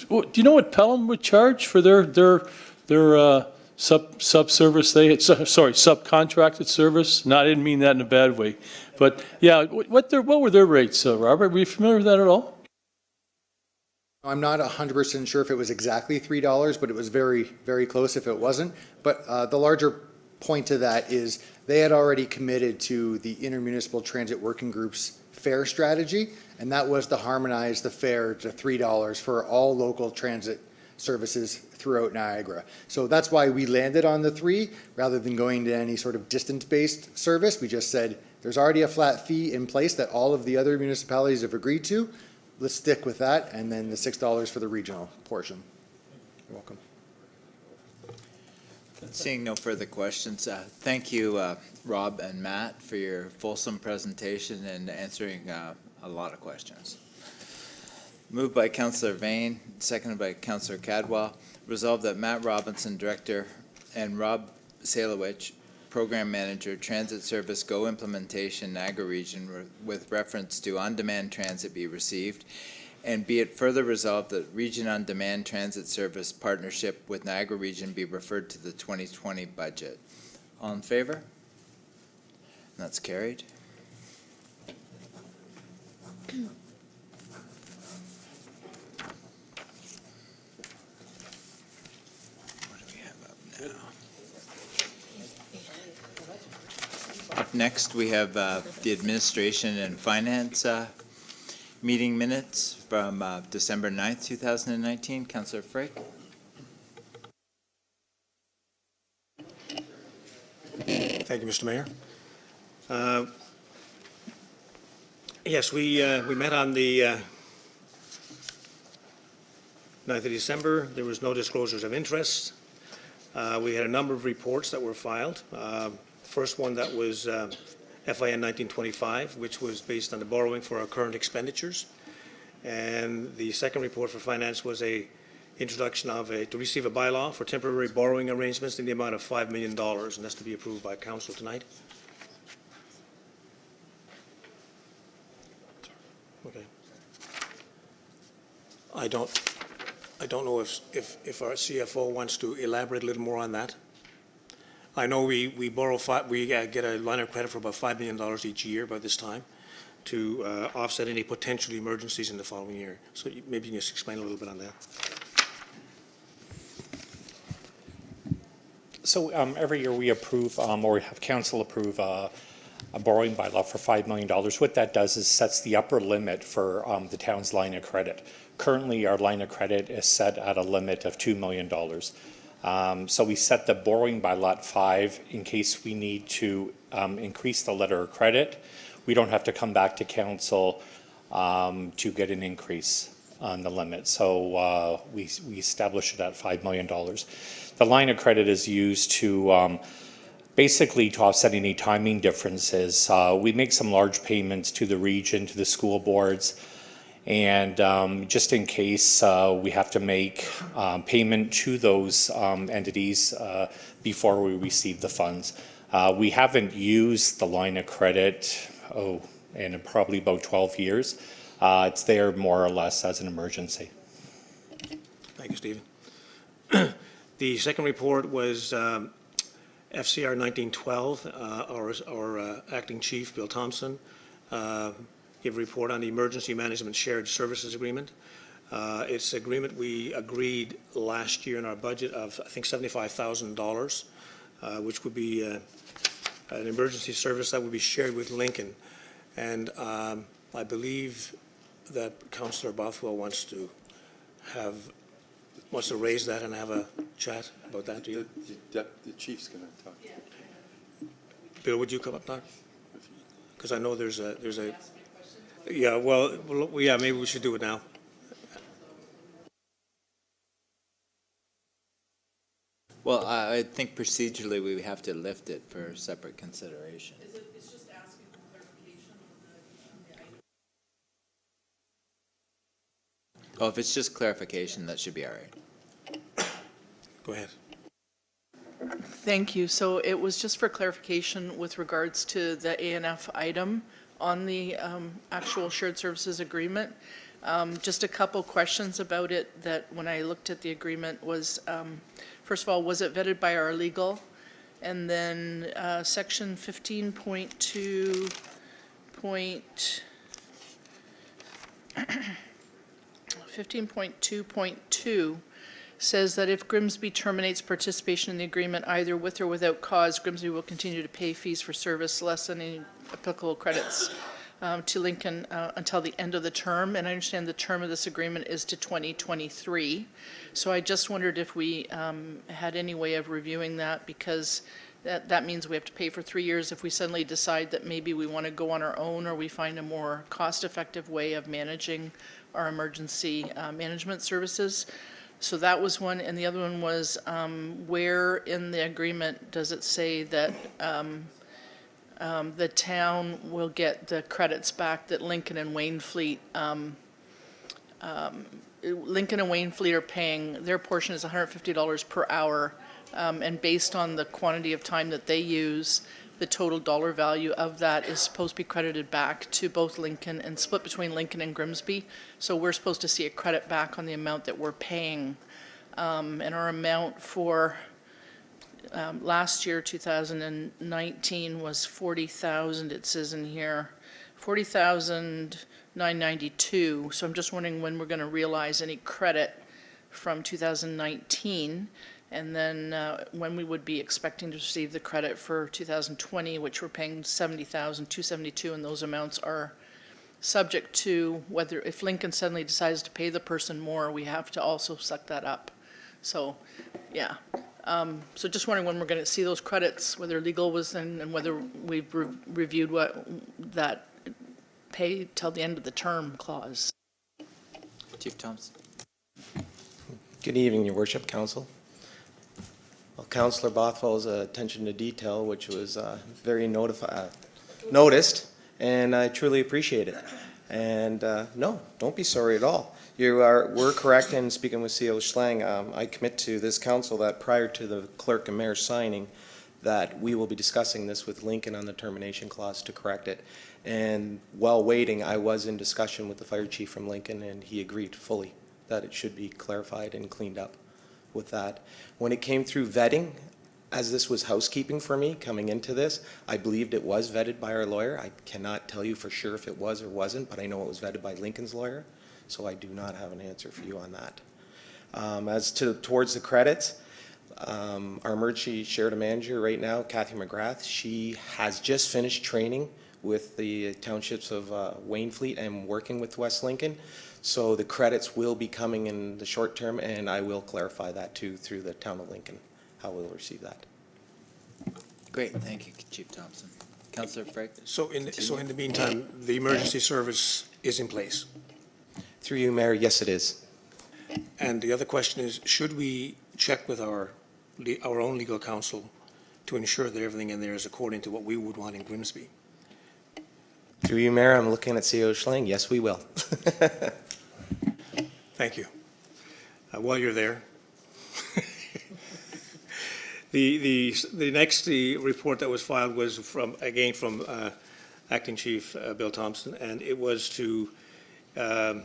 do you know what Pelham would charge for their sub-service? Subcontracted service. No, I didn't mean that in a bad way, but yeah, what were their rates, Robert? Were you familiar with that at all? I'm not 100% sure if it was exactly $3, but it was very, very close if it wasn't. But the larger point to that is they had already committed to the Intermunicipal Transit Working Group's fare strategy, and that was to harmonize the fare to $3 for all local transit services throughout Niagara. So that's why we landed on the 3 rather than going to any sort of distance-based service. We just said there's already a flat fee in place that all of the other municipalities have agreed to. Let's stick with that, and then the $6 for the regional portion. You're welcome. Seeing no further questions, thank you, Rob and Matt, for your fulsome presentation and answering a lot of questions. Moved by Councillor Vane, seconded by Councillor Cadwell. Resolved that Matt Robinson, Director, and Rob Salowich, Program Manager, Transit Service Go Implementation, Niagara Region, with reference to on-demand transit be received. And be it further resolved that Region On-Demand Transit Service partnership with Niagara Region be referred to the 2020 budget. All in favor? That's carried. What do we have up now? Up next, we have the Administration and Finance meeting minutes from December 9th, 2019. Councillor Frick. Thank you, Mr. Mayor. Yes, we met on the 9th of December. There was no disclosures of interest. We had a number of reports that were filed. First one that was FIN 1925, which was based on the borrowing for our current expenditures. And the second report for finance was a introduction of to receive a bylaw for temporary borrowing arrangements in the amount of $5 million, and that's to be approved by council tonight. Okay. I don't know if our CFO wants to elaborate a little more on that. I know we get a line of credit for about $5 million each year by this time to offset any potential emergencies in the following year. So maybe you can just explain a little bit on that. So every year we approve, or we have council approve a borrowing bylaw for $5 million. What that does is sets the upper limit for the town's line of credit. Currently, our line of credit is set at a limit of $2 million. So we set the borrowing bylaw at 5 in case we need to increase the letter of credit. We don't have to come back to council to get an increase on the limit. So we establish it at $5 million. The line of credit is used to basically to offset any timing differences. We make some large payments to the region, to the school boards, and just in case we have to make payment to those entities before we receive the funds. We haven't used the line of credit, in probably about 12 years. It's there more or less as an emergency. Thank you, Stephen. The second report was FCR 1912. Our acting chief, Bill Thompson, gave a report on the Emergency Management Shared Services Agreement. It's an agreement we agreed last year in our budget of, I think, $75,000, which would be an emergency service that would be shared with Lincoln. And I believe that Councillor Bothwell wants to raise that and have a chat about that. Do you? The chief's going to talk. Bill, would you come up now? Because I know there's a. Yeah. Well, yeah. Maybe we should do it now. Well, I think procedurally we have to lift it for separate consideration. It's just asking for clarification on the item. Oh, if it's just clarification, that should be all right. Go ahead. Thank you. So it was just for clarification with regards to the ANF item on the actual shared services agreement. Just a couple questions about it that when I looked at the agreement was, first of all, was it vetted by our legal? And then section 15.2.2 says that if Grimsby terminates participation in the agreement either with or without cause, Grimsby will continue to pay fees for service less than any applicable credits to Lincoln until the end of the term. And I understand the term of this agreement is to 2023. So I just wondered if we had any way of reviewing that, because that means we have to pay for 3 years if we suddenly decide that maybe we want to go on our own, or we find a more cost-effective way of managing our emergency management services. So that was one, and the other one was where in the agreement does it say that the town will get the credits back that Lincoln and Waynfleet are paying? Their portion is $150 per hour, and based on the quantity of time that they use, the total dollar value of that is supposed to be credited back to both Lincoln and split between Lincoln and Grimsby. So we're supposed to see a credit back on the amount that we're paying. And our amount for last year, 2019, was $40,000. It says in here, $40,992. So I'm just wondering when we're going to realize any credit from 2019. And then when we would be expecting to receive the credit for 2020, which we're paying $70,272, and those amounts are subject to whether, if Lincoln suddenly decides to pay the person more, we have to also suck that up. So, yeah, So just wondering when we're going to see those credits, whether legal was in, and whether we've reviewed what that pay till the end of the term clause. Chief Thompson. Good evening, Your Worship, Council. Well, Councillor Bothwell's attention to detail, which was very noticed, and I truly appreciate it. And no, don't be sorry at all. We're correct in speaking with CO Schlang. I commit to this council that prior to the clerk and mayor signing, that we will be discussing this with Lincoln on the termination clause to correct it. And while waiting, I was in discussion with the fire chief from Lincoln, and he agreed fully that it should be clarified and cleaned up with that. When it came through vetting, as this was housekeeping for me coming into this, I believed it was vetted by our lawyer. I cannot tell you for sure if it was or wasn't, but I know it was vetted by Lincoln's lawyer, so I do not have an answer for you on that. As to towards the credits, our emergency shared manager right now, Kathy McGrath, she has just finished training with the townships of Waynfleet and working with West Lincoln. So the credits will be coming in the short term, and I will clarify that too through the town of Lincoln, how we'll receive that. Great, thank you, Chief Thompson. Councillor Freg. So in the meantime, the emergency service is in place. Through you, Mayor, yes it is. And the other question is, should we check with our own legal counsel to ensure that everything in there is according to what we would want in Grimsby? Through you, Mayor, I'm looking at CO Schlang. Yes, we will. Thank you. While you're there, the next report that was filed was from Acting Chief Bill Thompson, and it was to a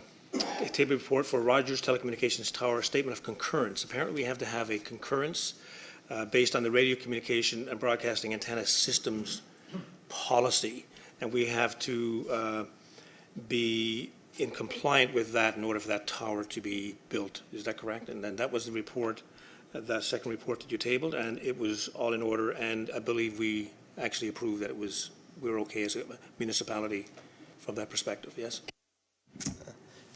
table report for Rogers Telecommunications Tower Statement of Concurrence. Apparently, we have to have a concurrence based on the radio communication and broadcasting antenna systems policy, and we have to be in compliant with that in order for that tower to be built. Is that correct? And then that was the report, that second report that you tabled, and it was all in order, and I believe we actually approved that we were okay as a municipality from that perspective, yes?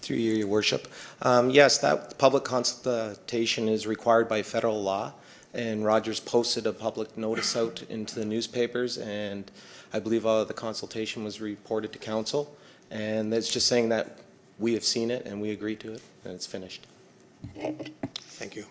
Through you, Your Worship. Yes, that public consultation is required by federal law, and Rogers posted a public notice out into the newspapers, and I believe the consultation was reported to council, and it's just saying that we have seen it and we agree to it, and it's finished. Thank you.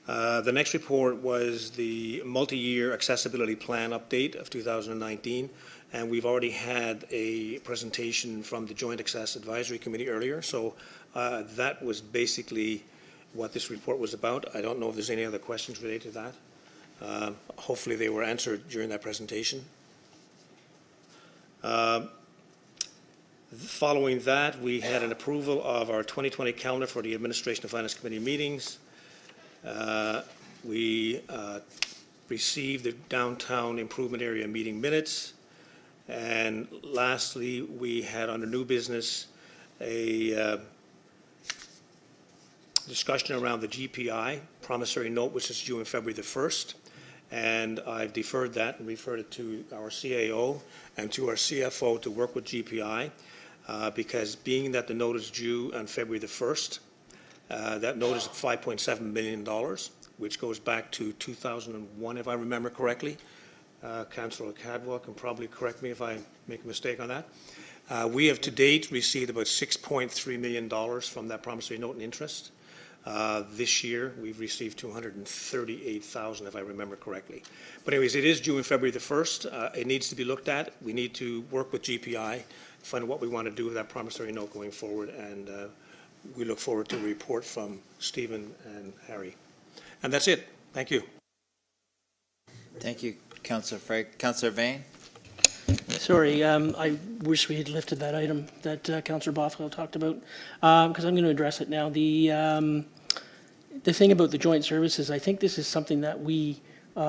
The next report was the multi-year accessibility plan update of 2019, and we've already had a presentation from the Joint Access Advisory Committee earlier, so that was basically what this report was about. I don't know if there's any other questions related to that. Hopefully they were answered during that presentation. Following that, we had an approval of our 2020 calendar for the Administration of Finance Committee meetings. We received the Downtown Improvement Area meeting minutes. And lastly, we had under new business a discussion around the GPI promissory note, which is due in February the 1st. And I've deferred that and referred it to our CAO and to our CFO to work with GPI because being that the note is due on February the 1st, that note is $5.7 million, which goes back to 2001, if I remember correctly. Councillor Cadwell can probably correct me if I make a mistake on that. We have to date received about $6.3 million from that promissory note in interest. This year, we've received $238,000, if I remember correctly. But anyways, it is due in February the 1st. It needs to be looked at. We need to work with GPI, find out what we want to do with that promissory note going forward, and we look forward to a report from Stephen and Harry. And that's it. Thank you. Thank you, Councillor Freg. Councillor Vane? Sorry, I wish we had lifted that item that Councillor Bothwell talked about, because I'm going to address it now. The thing about the joint services, I think this is something that we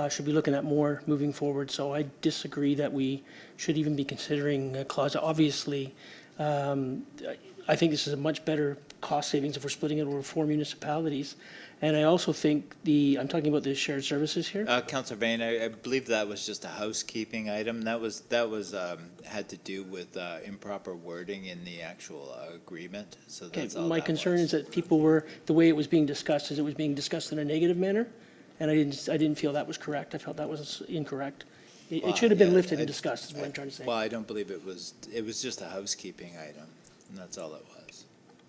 should be looking at more moving forward, so I disagree that we should even be considering a clause. Obviously, I think this is a much better cost savings if we're splitting it over 4 municipalities. And I also think I'm talking about the shared services here. Councillor Vane, I believe that was just a housekeeping item. That was had to do with improper wording in the actual agreement. So that's all. My concern is that the way it was being discussed is it was being discussed in a negative manner. and I didn't feel that was correct. I felt that was incorrect. It should have been yeah, lifted and discussed, is what I'm trying to say. Well, I don't believe it was just a housekeeping item, and that's all it was.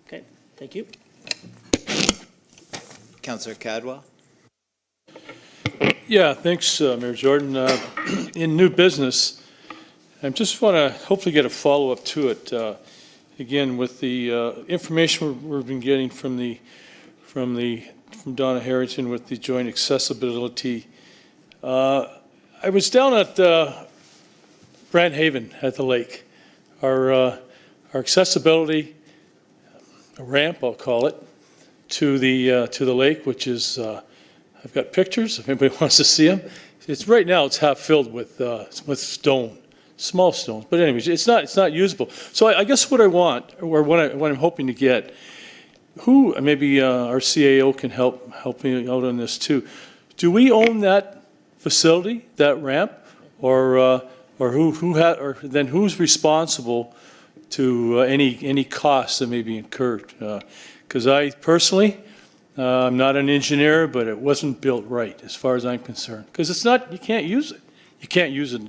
Okay, thank you. Councillor Cadwell? Yeah, thanks, Mayor Jordan. In new business, I just want to hopefully get a follow-up to it. Again, with the information we've been getting from Donna Harrington with the joint accessibility. I was down at Brant Haven at the lake. Our accessibility ramp, I'll call it, to the lake, which is I've got pictures if anybody wants to see them. It's right now it's half filled with stone, small stones. But anyways, it's not usable. So I guess what I want, or what I'm hoping to get, maybe our CAO can help me out on this too. Do we own that facility, that ramp, or then who's responsible to any costs that may be incurred? Because I personally, I'm not an engineer, but it wasn't built right as far as I'm concerned. Because you can't use it. You can't use it,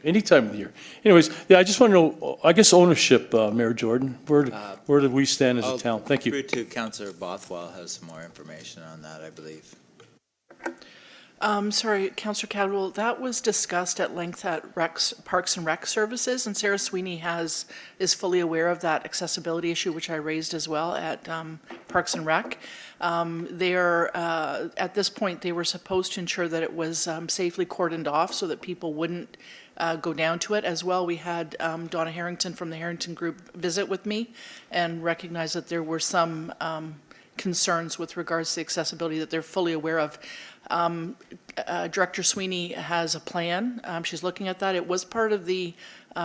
any time of the year. Anyways, yeah, I just want to know, I guess ownership, Mayor Jordan, where do we stand as a town? Thank you. Through to Councillor Bothwell has some more information on that, I believe. Sorry, Councillor Cadwell, that was discussed at length at Parks and Rec Services, and Sarah Sweeney is fully aware of that accessibility issue, which I raised as well at Parks and Rec. At this point, they were supposed to ensure that it was safely cordoned off so that people wouldn't go down to it. As well, we had Donna Harrington from the Harrington Group visit with me and recognize that there were some concerns with regards to the accessibility that they're fully aware of. Director Sweeney has a plan. She's looking at that. It was part of the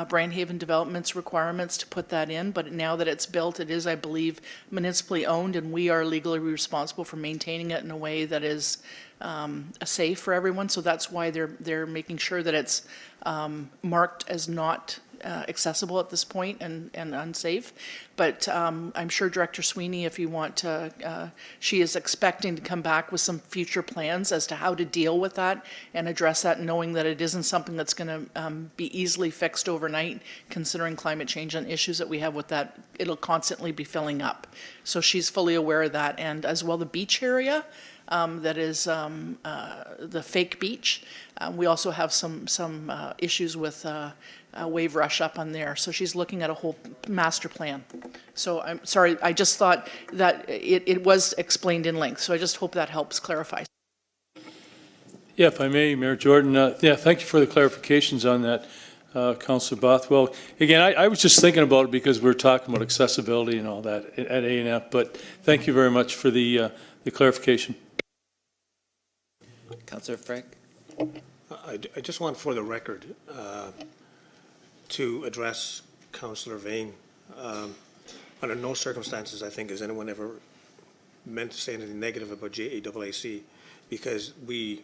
Brant Haven Development's requirements to put that in, but now that it's built, it is, I believe, municipally owned, and we are legally responsible for maintaining it in a way that is safe for everyone. So that's why they're making sure that it's marked as not accessible at this point and unsafe. But I'm sure Director Sweeney, if you want to, she is expecting to come back with some future plans as to how to deal with that and address that, knowing that it isn't something that's going to be easily fixed overnight, considering climate change and issues that we have with that. It'll constantly be filling up. So she's fully aware of that. And as well, the beach area, that is the fake beach. We also have some issues with wave rush up on there. So she's looking at a whole master plan. So I'm sorry, I just thought that it was explained in length. So I just hope that helps clarify. Yeah, if I may, Mayor Jordan, thank you for the clarifications on that, Councillor Bothwell. Again, I was just thinking about it because we were talking about accessibility and all that at A&F, but thank you very much for the clarification. Councillor Frank? I just want for the record to address Councillor Vane. Under no circumstances, I think, has anyone ever meant to say anything negative about JAAC, because we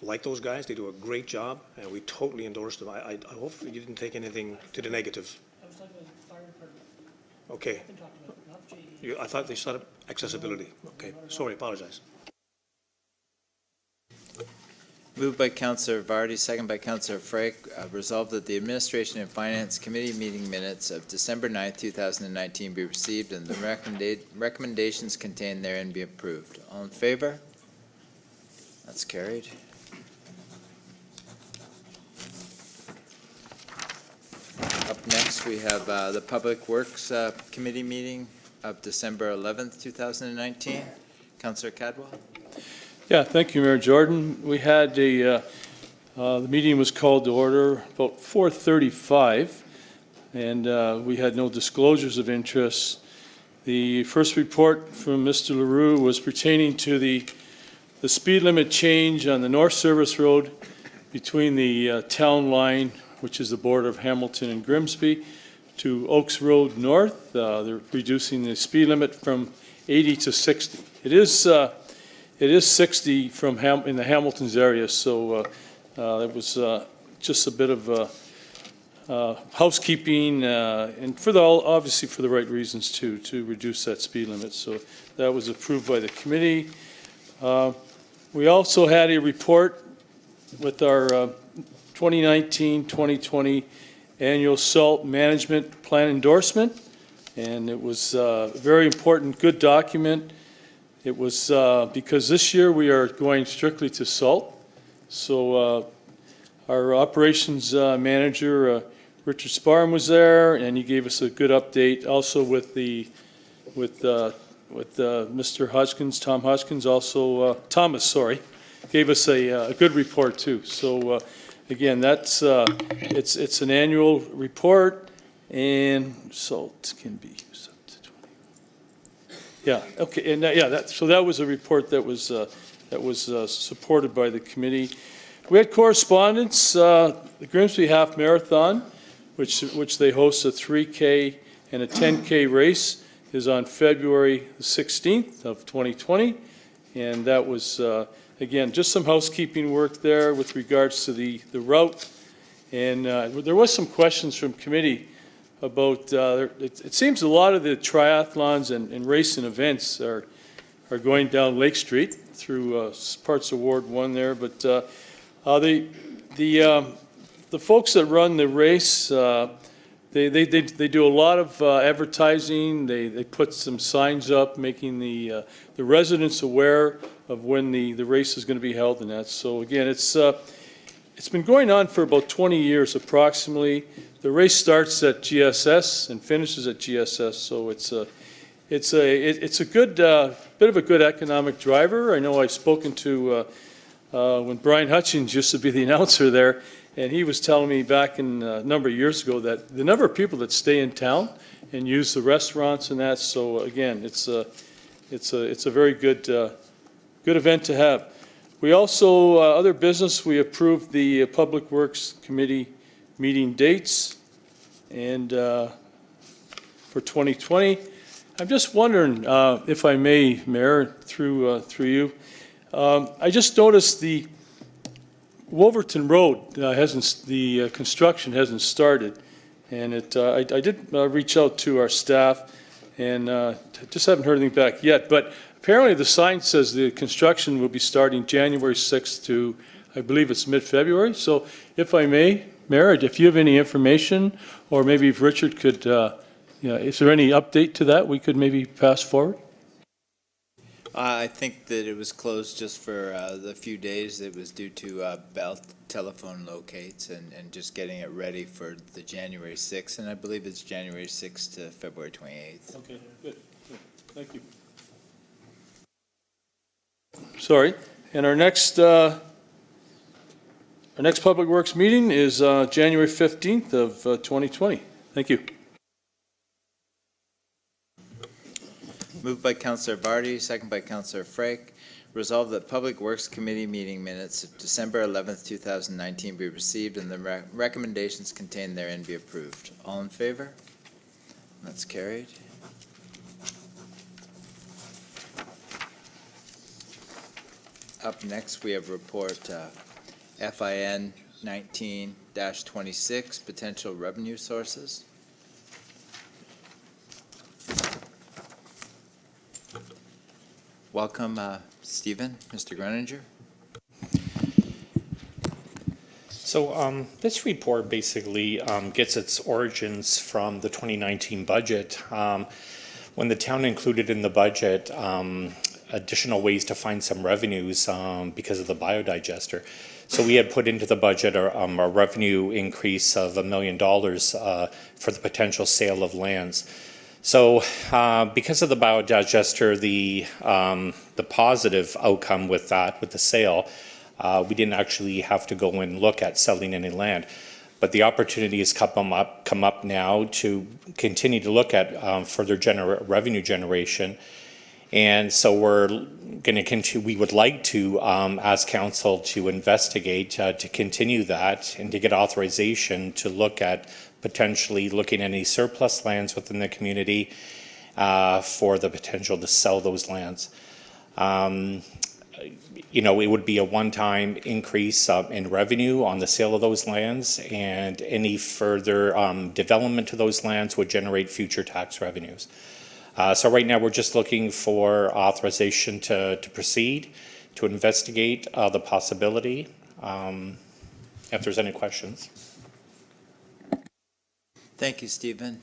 like those guys. They do a great job, and we totally endorse them. I hope you didn't take anything to the negative. I was talking about the fire department. Okay. I've been talking about not JAAC. I thought they set up accessibility. Okay, sorry, apologize. Moved by Councillor Vardy, second by Councillor Frake, resolved that the Administration and Finance Committee meeting minutes of December 9th, 2019 be received and the recommendations contained therein be approved. All in favor? That's carried. Up next, we have the Public Works Committee meeting of December 11th, 2019. Councillor Cadwell? Yeah, thank you, Mayor Jordan. We had the meeting was called to order about 4:35, and we had no disclosures of interest. The first report from Mr. LaRue was pertaining to the speed limit change on the North Service Road between the town line, which is the border of Hamilton and Grimsby, to Oaks Road North. They're reducing the speed limit from 80 to 60. It is 60 from in the Hamilton's area, so it was just a bit of housekeeping, and obviously for the right reasons too, to reduce that speed limit. So that was approved by the committee. We also had a report with our 2019-2020 annual salt management plan endorsement, and it was a very important, good document. It was because this year we are going strictly to salt. So our operations manager, Richard Sparham, was there, and he gave us a good update. Also with Mr. Hodgkins, Tom Hodgkins, also Thomas, sorry, gave us a good report too. So again, that's it's an annual report, and salt can be used up to 20. Yeah, okay, and so that was a report that was supported by the committee. We had correspondence, the Grimsby Half Marathon, which they host a 3K and a 10K race, is on February 16th of 2020, and that was again just some housekeeping work there with regards to the route, and there was some questions from committee about it seems a lot of the triathlons and racing events are going down Lake Street through parts of Ward 1 there, but the folks that run the race, they do a lot of advertising. They put some signs up making the residents aware of when the race is going to be held, and that. So again, it's been going on for about 20 years approximately. The race starts at GSS and finishes at GSS, so it's a good bit of a good economic driver. I know I've spoken to when Brian Hutchins used to be the announcer there, and he was telling me back in a number of years ago that the number of people that stay in town and use the restaurants and that. So again, it's a very good event to have. We also other business. We approved the Public Works Committee meeting dates, and for 2020. I'm just wondering, if I may, Mayor, through you. I just noticed the Wolverton Road the construction hasn't started, and I did reach out to our staff, and just haven't heard anything back yet. But apparently, the sign says the construction will be starting January 6th to, I believe it's mid-February. So, if I may, Mayor, if you have any information, or maybe if Richard could, is there any update to that we could maybe pass forward? I think that it was closed just for the few days. It was due to Bell telephone locates and just getting it ready for the January 6th, and I believe it's January 6th to February 28th. Okay, good. Thank you. Sorry, and our next Public Works meeting is January 15th of 2020. Thank you. Moved by Councillor Vardy, second by Councillor Frake. Resolved that Public Works Committee meeting minutes of December 11th, 2019 be received and the recommendations contained therein be approved. All in favor? That's carried. Up next, we have report FIN 19-26, potential revenue sources. Welcome, Stephen, Mr. Greninger. So this report basically gets its origins from the 2019 budget. When the town included in the budget additional ways to find some revenues because of the biodigester. So we had put into the budget a revenue increase of $1 million for the potential sale of lands. So because of the biodigester, the positive outcome with that, with the sale, we didn't actually have to go and look at selling any land. But the opportunity has come up now to continue to look at further revenue generation. And so we're going to continue, we would like to ask council to investigate, to continue that and to get authorization to look at potentially looking at any surplus lands within the community for the potential to sell those lands. You know, it would be a one-time increase in revenue on the sale of those lands, and any further development to those lands would generate future tax revenues. So right now we're just looking for authorization to proceed to investigate the possibility. If there's any questions. Thank you, Stephen.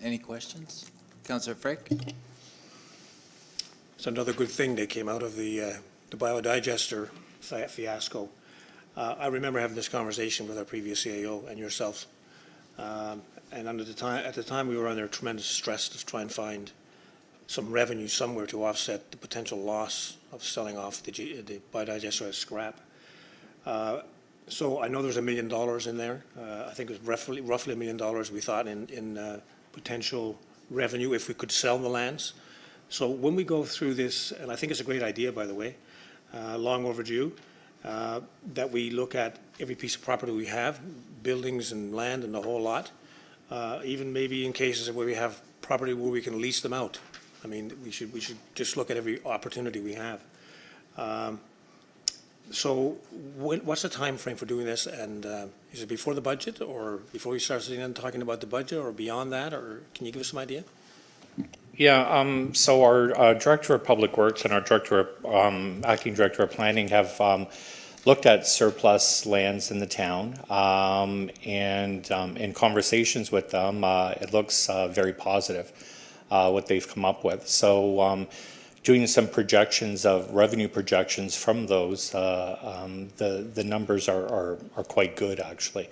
Any questions? Councillor Frick? It's another good thing that came out of the biodigester fiasco. I remember having this conversation with our previous CAO and yourselves. And at the time, we were under tremendous stress to try and find some revenue somewhere to offset the potential loss of selling off the biodigester as scrap. So I know there's $1 million in there. I think it was roughly $1 million we thought in potential revenue if we could sell the lands. So when we go through this, and I think it's a great idea, by the way, long overdue, that we look at every piece of property we have, buildings and land and the whole lot, even maybe in cases where we have property where we can lease them out. I mean, we should just look at every opportunity we have. So what's the time frame for doing this? And is it before the budget, or before we start sitting and talking about the budget, or beyond that? Or can you give us some idea? Yeah, so our Director of Public Works and our Acting Director of Planning have looked at surplus lands in the town, and in conversations with them, it looks very positive, what they've come up with. So doing some projections of revenue projections from those, the numbers are quite good, actually.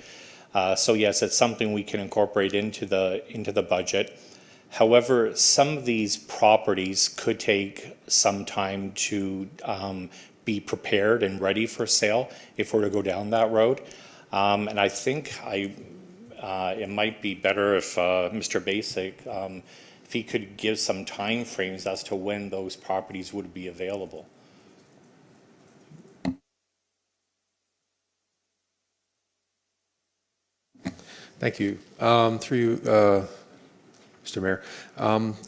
So yes, it's something we can incorporate into the budget. However, some of these properties could take some time to be prepared and ready for sale if we're to go down that road. And I think it might be better if Mr. Basic, if he could give some time frames as to when those properties would be available. Thank you. Through you, Mr. Mayor,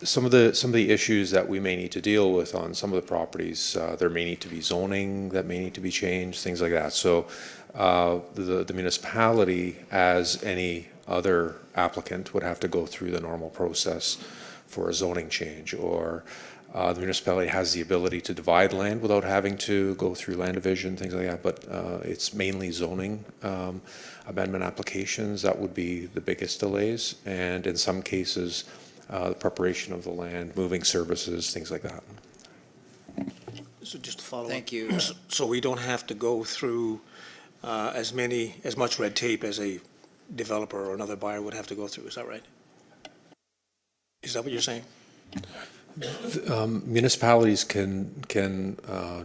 some of the issues that we may need to deal with on some of the properties, there may need to be zoning that may need to be changed, things like that. So the municipality, as any other applicant, would have to go through the normal process for a zoning change, or the municipality has the ability to divide land without having to go through land division, things like that, but it's mainly zoning amendment applications that would be the biggest delays, and in some cases the preparation of the land, moving services, things like that. So just to follow up. Thank you. So we don't have to go through as much red tape as a developer or another buyer would have to go through, is that right? Is that what you're saying? Municipalities can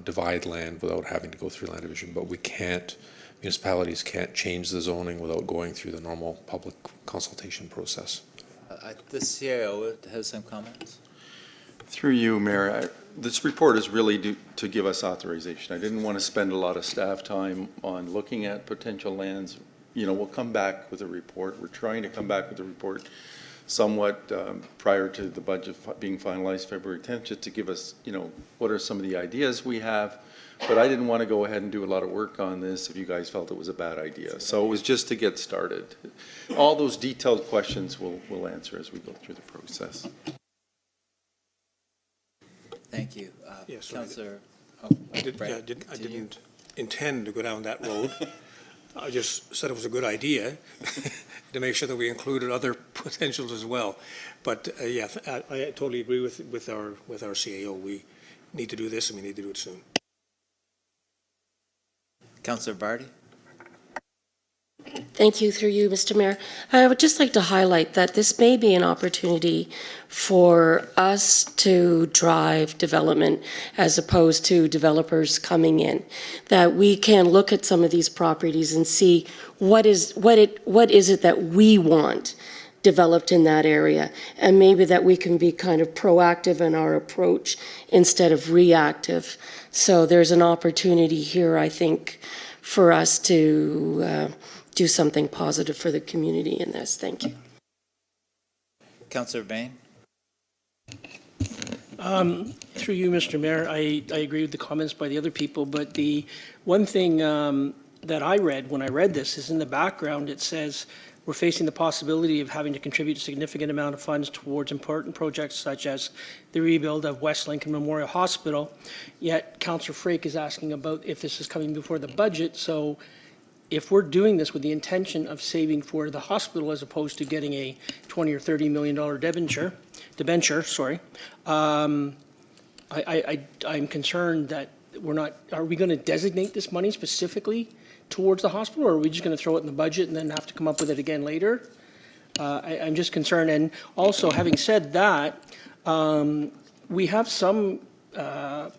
divide land without having to go through land division, but municipalities can't change the zoning without going through the normal public consultation process. The CIO has some comments. Through you, Mayor, this report is really to give us authorization. I didn't want to spend a lot of staff time on looking at potential lands. You know, we'll come back with a report. We're trying to come back with a report somewhat prior to the budget being finalized February 10th, just to give us, you know, what are some of the ideas we have. But I didn't want to go ahead and do a lot of work on this if you guys felt it was a bad idea. So it was just to get started. All those detailed questions we'll answer as we go through the process. Thank you. Yes, Councillor. I didn't intend to go down that road. I just said it was a good idea to make sure that we included other potentials as well. But yeah, I totally agree with our CAO. We need to do this, and we need to do it soon. Councillor Vardy. Thank you, through you, Mr. Mayor. I would just like to highlight that this may be an opportunity for us to drive development as opposed to developers coming in. That we can look at some of these properties and see what is it that we want developed in that area, and maybe that we can be kind of proactive in our approach instead of reactive. So there's an opportunity here, I think, for us to do something positive for the community in this. Thank you. Councillor Vane. Through you, Mr. Mayor, I agree with the comments by the other people, but the one thing that I read when I read this is in the background, it says, we're facing the possibility of having to contribute a significant amount of funds towards important projects such as the rebuild of West Lincoln Memorial Hospital. Yet Councillor Frake is asking about if this is coming before the budget. So if we're doing this with the intention of saving for the hospital as opposed to getting a $20 or $30 million debenture, I'm concerned that we're not, are we going to designate this money specifically towards the hospital, or are we just going to throw it in the budget and then have to come up with it again later? I'm just concerned. And also, having said that, we have some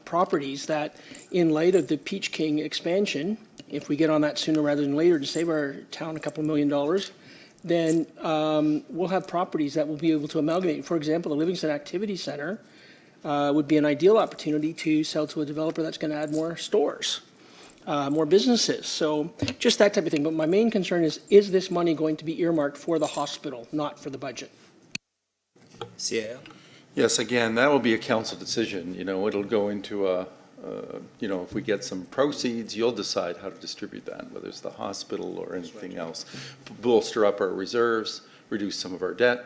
properties that, in light of the Peach King expansion, if we get on that sooner rather than later to save our town a couple $1 million, then we'll have properties that we'll be able to amalgamate. For example, the Livingston Activity Center would be an ideal opportunity to sell to a developer that's going to add more stores, more businesses. So just that type of thing. But my main concern is this money going to be earmarked for the hospital, not for the budget? CAO? Yes, again, that will be a council decision. It'll go into if we get some proceeds, you'll decide how to distribute that, whether it's the hospital or anything else. Bolster up our reserves, reduce some of our debt.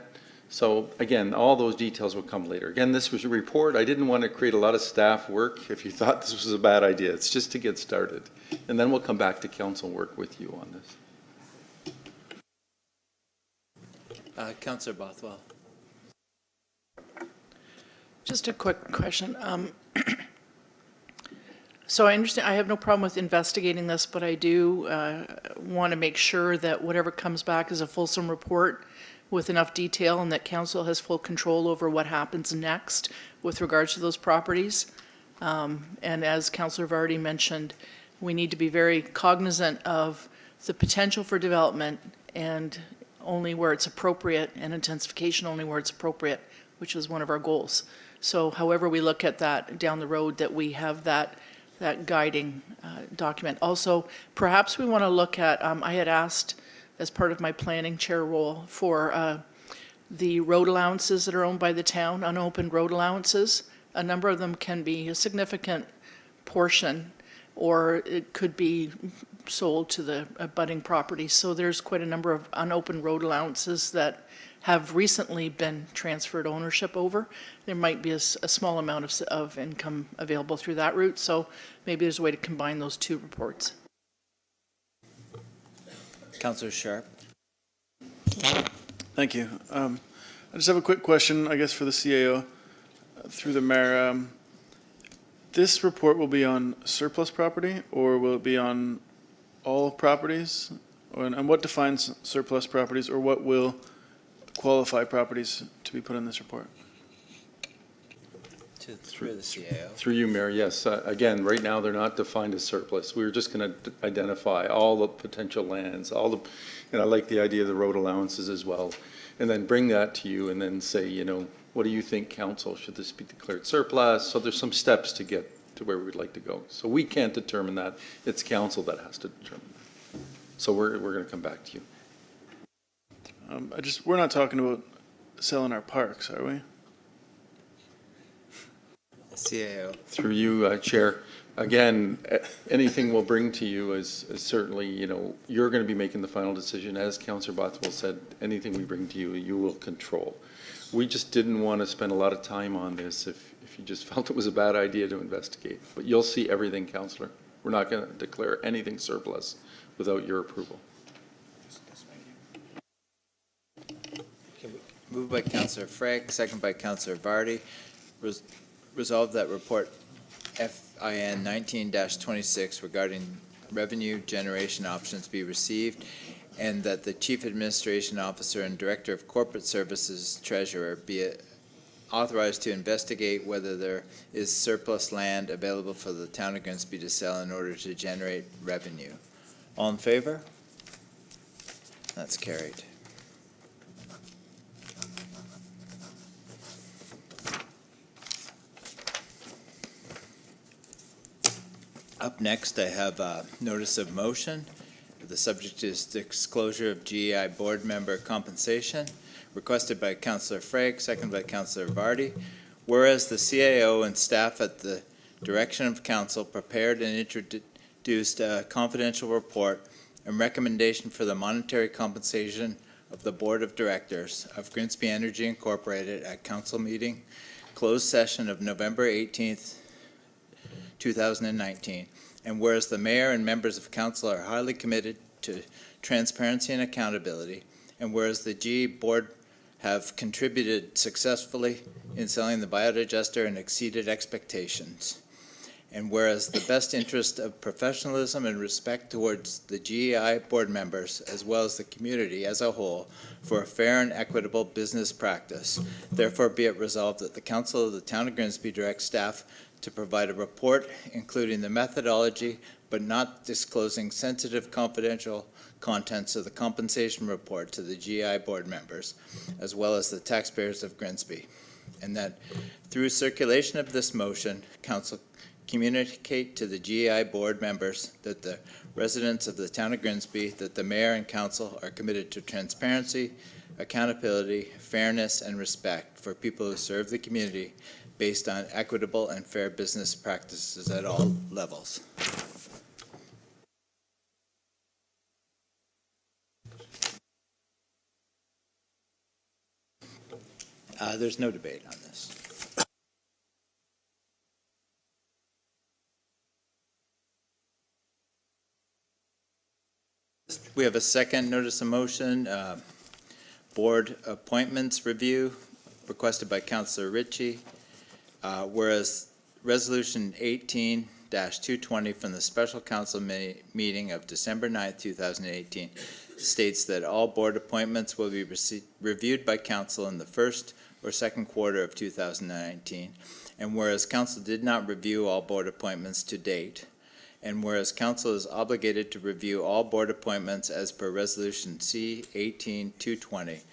So again, all those details will come later. Again, this was a report. I didn't want to create a lot of staff work if you thought this was a bad idea. It's just to get started. And then we'll come back to council and work with you on this. Councillor Bothwell. Just a quick question. So I understand, I have no problem with investigating this, but I do want to make sure that whatever comes back is a fulsome report with enough detail and that council has full control over what happens next with regards to those properties. And as Councillor Vardy mentioned, we need to be very cognizant of the potential for development and only where it's appropriate, and intensification only where it's appropriate, which is one of our goals. So however we look at that down the road, that we have that guiding document. Also, perhaps we want to look at, I had asked as part of my planning chair role for the road allowances that are owned by the town, unopened road allowances. A number of them can be a significant portion, or it could be sold to the abutting property. So there's quite a number of unopened road allowances that have recently been transferred ownership over. There might be a small amount of income available through that route, so maybe there's a way to combine those two reports. Councillor Sharp. Thank you. I just have a quick question, I guess, for the CAO through the mayor. This report will be on surplus property, or will it be on all properties? And what defines surplus properties, or what will qualify properties to be put in this report? Through the CAO. Through you, Mayor, yes. Again, right now, they're not defined as surplus. We were just going to identify all the potential lands, and I like the idea of the road allowances as well, and then bring that to you and then say, what do you think, council? Should this be declared surplus? So there's some steps to get to where we'd like to go. So we can't determine that. It's council that has to determine that. So we're going to come back to you. We're not talking about selling our parks, are we? CAO. Through you, Chair. Again, anything we'll bring to you is certainly, you're going to be making the final decision. As Councillor Bothwell said, anything we bring to you, you will control. We just didn't want to spend a lot of time on this if you just felt it was a bad idea to investigate. But you'll see everything, Councillor. We're not going to declare anything surplus without your approval. Moved by Councillor Frake, second by Councillor Vardy. Resolved that report FIN 19-26 regarding revenue generation options be received, and that the Chief Administration Officer and Director of Corporate Services Treasurer be authorized to investigate whether there is surplus land available for the town of Grimsby to sell in order to generate revenue. All in favor? That's carried. Up next, I have a notice of motion. The subject is disclosure of GEI board member compensation, requested by Councillor Frake, second by Councillor Vardy. Whereas the CAO and staff at the direction of council prepared and produced a confidential report and recommendation for the monetary compensation of the Board of Directors of Grimsby Energy Incorporated at council meeting, closed session of November 18th, 2019. And whereas the mayor and members of council are highly committed to transparency and accountability, and whereas the GE board have contributed successfully in selling the biodigester and exceeded expectations. And whereas the best interest of professionalism and respect towards the GEI board members, as well as the community as a whole, for a fair and equitable business practice, therefore be it resolved that the Council of the Town of Grimsby directs staff to provide a report including the methodology, but not disclosing sensitive confidential contents of the compensation report to the GEI board members, as well as the taxpayers of Grimsby. And that through circulation of this motion, Council communicate to the GEI board members that the residents of the town of Grimsby, that the mayor and council are committed to transparency, accountability, fairness, and respect for people who serve the community based on equitable and fair business practices at all levels. There's no debate on this. We have a second notice of motion, board appointments review requested by Councillor Ritchie. Whereas Resolution 18-220 from the Special Council meeting of December 9th, 2018 states that all board appointments will be reviewed by Council in the first or second quarter of 2019. And whereas Council did not review all board appointments to date, and whereas Council is obligated to review all board appointments as per Resolution C 18-220,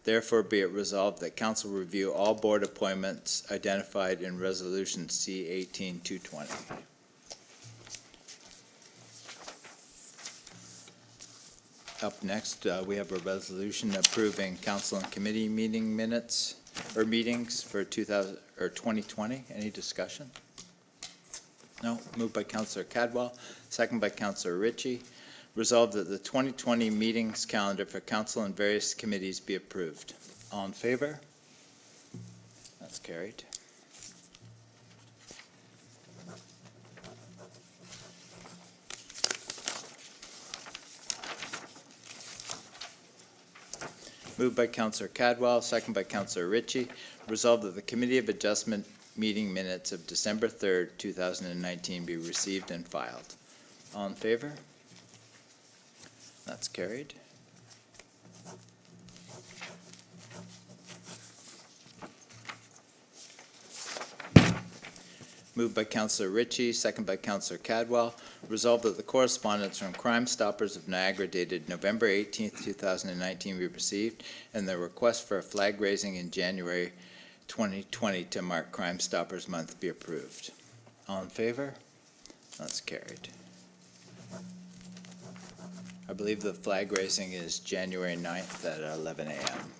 therefore be it resolved that Council review all board appointments identified in Resolution C 18-220. Up next, we have a resolution approving council and committee meeting minutes or meetings for 2020. Any discussion? No. Moved by Councillor Cadwell, second by Councillor Ritchie. Resolved that the 2020 meetings calendar for council and various committees be approved. All in favor? That's carried. Moved by Councillor Cadwell, second by Councillor Ritchie. Resolved that the Committee of Adjustment meeting minutes of December 3rd, 2019 be received and filed. All in favor? That's carried. Moved by Councillor Ritchie, second by Councillor Cadwell. Resolved that the correspondence from Crime Stoppers of Niagara dated November 18th, 2019 be received, and the request for a flag raising in January 2020 to mark Crime Stoppers Month be approved. All in favor? That's carried. I believe the flag raising is January 9th at 11 a.m.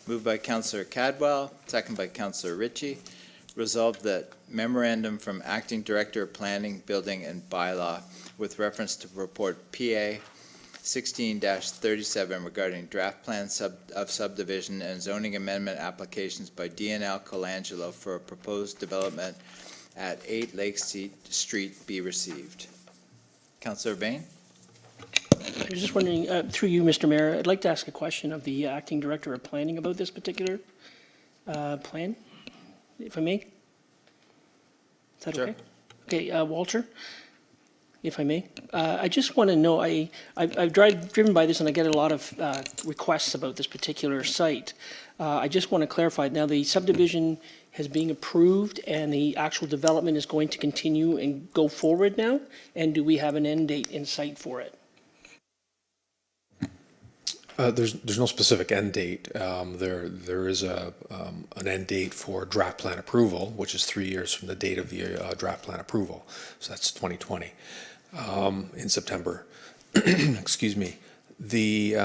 Moved by Councillor Cadwell, second by Councillor Ritchie. Resolved that memorandum from Acting Director of Planning, Building, and Bylaw with reference to report PA 16-37 regarding draft plan of subdivision and zoning amendment applications by DNL Colangelo for a proposed development at 8 Lake Street be received. Councillor Bain? I was just wondering, through you, Mr. Mayor, I'd like to ask a question of the Acting Director of Planning about this particular plan, if I may. Is that Sure. okay? Okay, Walter, if I may. I just want to know, I've driven by this and I get a lot of requests about this particular site. I just want to clarify, now the subdivision has been approved and the actual development is going to continue and go forward now? And do we have an end date in sight for it? There's no specific end date. There is an end date for draft plan approval, which is 3 years from the date of the draft plan approval. So that's 2020 in September. Excuse me. The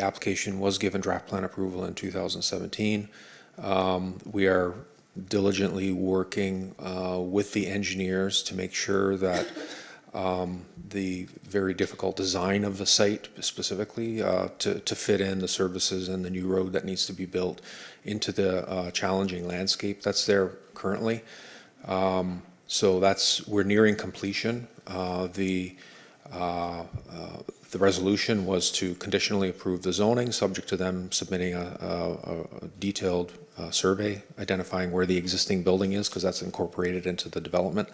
application was given draft plan approval in 2017. We are diligently working with the engineers to make sure that the very difficult design of the site specifically to fit in the services and the new road that needs to be built into the challenging landscape that's there currently. So we're nearing completion. The resolution was to conditionally approve the zoning, subject to them submitting a detailed survey identifying where the existing building is, because that's incorporated into the development.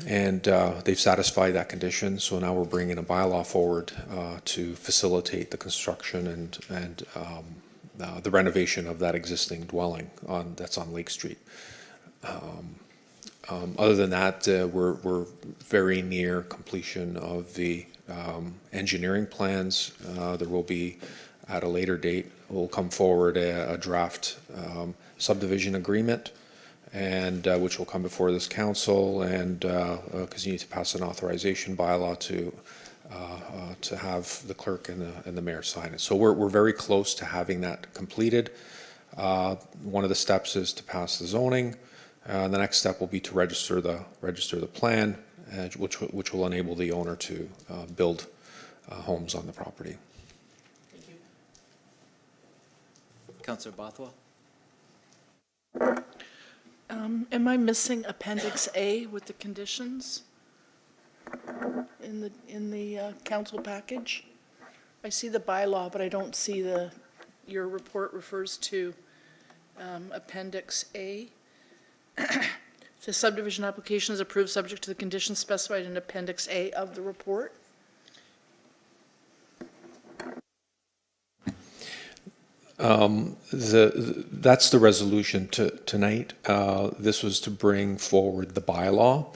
And they've satisfied that condition, so now we're bringing a bylaw forward to facilitate the construction and the renovation of that existing dwelling that's on Lake Street. Other than that, we're very near completion of the engineering plans. There will be, at a later date, will come forward a draft subdivision agreement, and which will come before this council, and because you need to pass an authorization bylaw to have the clerk and the mayor sign it. So we're very close to having that completed. One of the steps is to pass the zoning. The next step will be to register the plan, which will enable the owner to build homes on the property. Thank you. Councillor Bothwell? Am I missing Appendix A with the conditions in the council package? I see the bylaw, but I don't see your report refers to Appendix A. The subdivision application is approved subject to the conditions specified in Appendix A of the report. That's the resolution tonight. This was to bring forward the bylaw.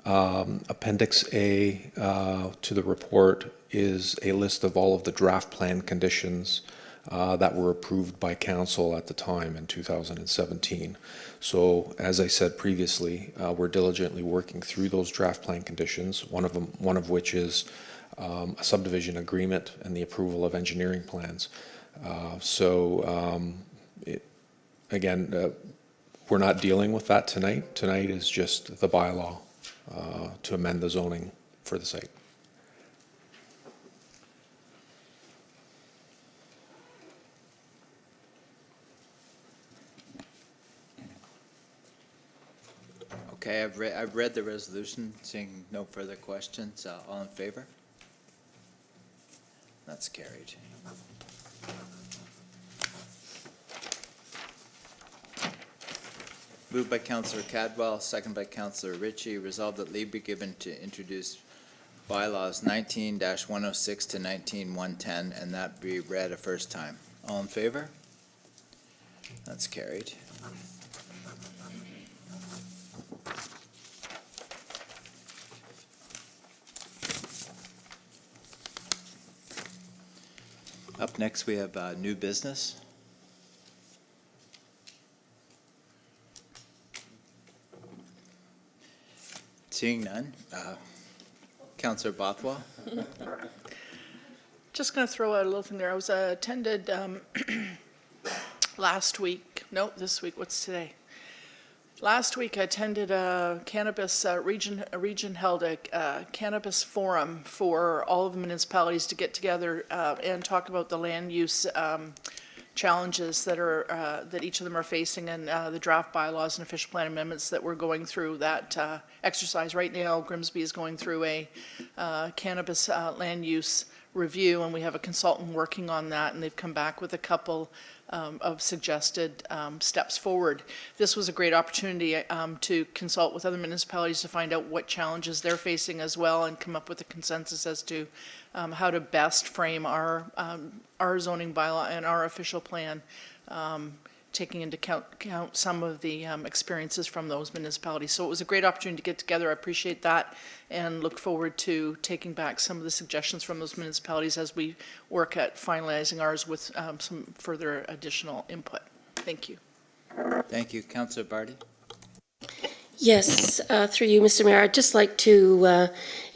Appendix A to the report is a list of all of the draft plan conditions that were approved by council at the time in 2017. So, as I said previously, we're diligently working through those draft plan conditions. One of which is a subdivision agreement and the approval of engineering plans. Again, we're not dealing with that tonight. Tonight is just the bylaw to amend the zoning for the site. Okay, I've read the resolution, seeing no further questions. All in favor? That's carried. Moved by Councillor Cadwell, second by Councillor Ritchie. Resolved that leave be given to introduce bylaws 19-106 to 19-110, and that be read a first time. All in favor? That's carried. Up next, we have new business. Seeing none, Councillor Bothwell. Just going to throw out a little thing there. I was attended this week, what's today? Last week, I attended a cannabis, region held a cannabis forum for all of the municipalities to get together and talk about the land use challenges that each of them are facing, and the draft bylaws and official plan amendments that we're going through that exercise. Right now, Grimsby is going through a cannabis land use review, and we have a consultant working on that, and they've come back with a couple of suggested steps forward. This was a great opportunity to consult with other municipalities to find out what challenges they're facing as well, and come up with a consensus as to how to best frame our zoning bylaw and our official plan, taking into account some of the experiences from those municipalities. So it was a great opportunity to get together. I appreciate that, and look forward to taking back some of the suggestions from those municipalities as we work at finalizing ours with some further additional input. Thank you. Thank you. Councillor Barty. Yes, through you, Mr. Mayor, I'd just like to